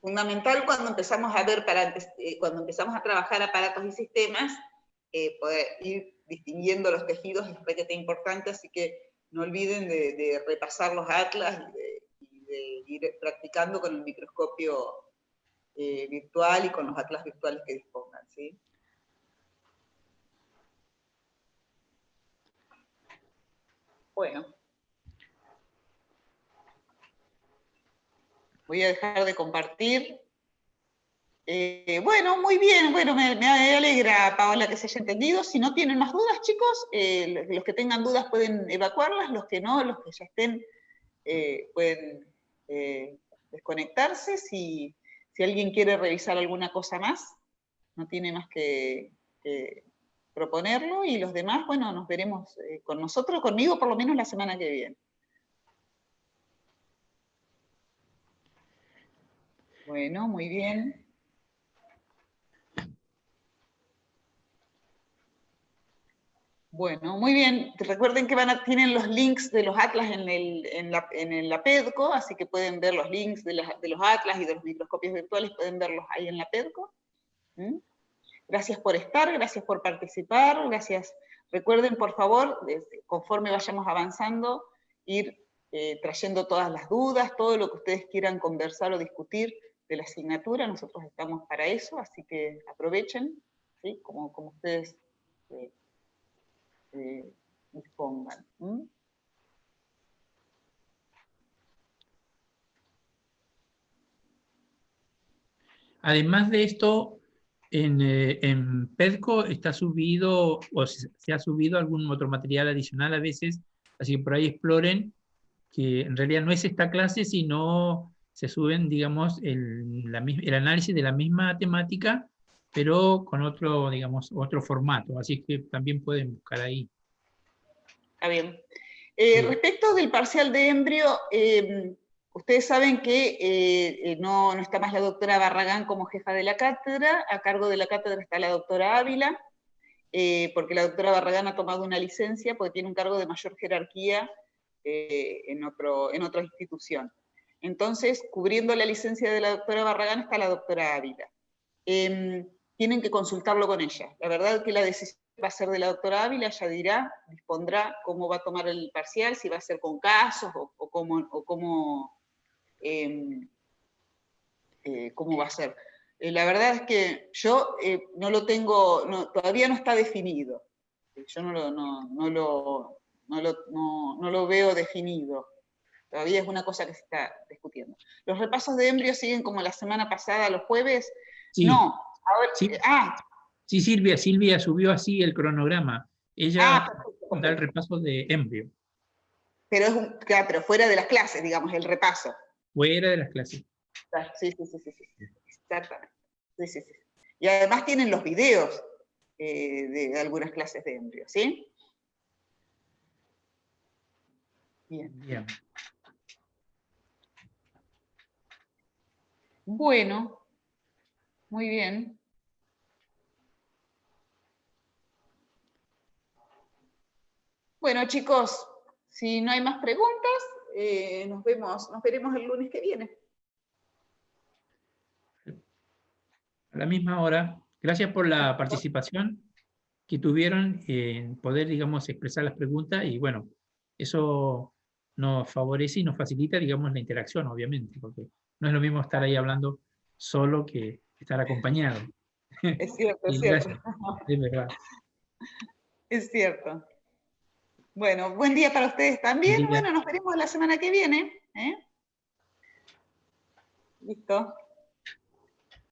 Fundamental cuando empezamos a ver, cuando empezamos a trabajar aparatos y sistemas, poder ir distinguiendo los tejidos es requete importante, así que no olviden de repasar los atlas y de ir practicando con el microscopio virtual y con los atlas virtuales que dispongan, ¿sí? Bueno. Voy a dejar de compartir. Bueno, muy bien. Bueno, me alegra, Paola, que se haya entendido. Si no tienen más dudas, chicos, los que tengan dudas pueden evacuarlas, los que no, los que ya estén, pueden desconectarse. Si alguien quiere revisar alguna cosa más, no tiene más que proponerlo. Y los demás, bueno, nos veremos con nosotros, conmigo por lo menos la semana que viene. Bueno, muy bien. Bueno, muy bien. Recuerden que tienen los links de los atlas en la PEDCO, así que pueden ver los links de los atlas y de los microscopios virtuales, pueden verlos ahí en la PEDCO. Gracias por estar, gracias por participar, gracias. Recuerden, por favor, conforme vayamos avanzando, ir trayendo todas las dudas, todo lo que ustedes quieran conversar o discutir de la asignatura. Nosotros estamos para eso, así que aprovechen, ¿sí? Como ustedes dispongan. Además de esto, en PEDCO está subido, o se ha subido algún otro material adicional a veces, así que por ahí exploren, que en realidad no es esta clase, sino se suben, digamos, el análisis de la misma temática, pero con otro, digamos, otro formato, así que también pueden buscar ahí. Está bien. Respecto del parcial de embrio, ustedes saben que no está más la doctora Barragán como jefa de la cátedra, a cargo de la cátedra está la doctora Ávila, porque la doctora Barragán ha tomado una licencia porque tiene un cargo de mayor jerarquía en otra institución. Entonces, cubriendo la licencia de la doctora Barragán está la doctora Ávila. Tienen que consultarlo con ella. La verdad que la decisión va a ser de la doctora Ávila, ella dispondrá cómo va a tomar el parcial, si va a ser con casos o cómo va a ser. La verdad es que yo no lo tengo, todavía no está definido. Yo no lo veo definido. Todavía es una cosa que se está discutiendo. ¿Los repasos de embrio siguen como la semana pasada, los jueves? Sí. No. Ahora, sí. Sí, Silvia subió así el cronograma. Ella perfecto. da el repaso de embrio. Pero pero fuera de las clases, digamos, el repaso. Fuera de las clases. Sí. Exactamente. Sí. Y además tienen los videos de algunas clases de embrio, ¿sí? Bien. Bueno, muy bien. Bueno, chicos, si no hay más preguntas, nos veremos el lunes que viene. a la misma hora. Gracias por la participación que tuvieron en poder, digamos, expresar las preguntas y bueno, eso nos favorece y nos facilita, digamos, la interacción, obviamente, porque no es lo mismo estar ahí hablando solo que estar acompañado. Es cierto, es Y cierto. gracias, es verdad. Es cierto. Bueno, buen día para ustedes también. Buen día. Bueno, nos veremos la semana que viene. ¿Eh? Listo.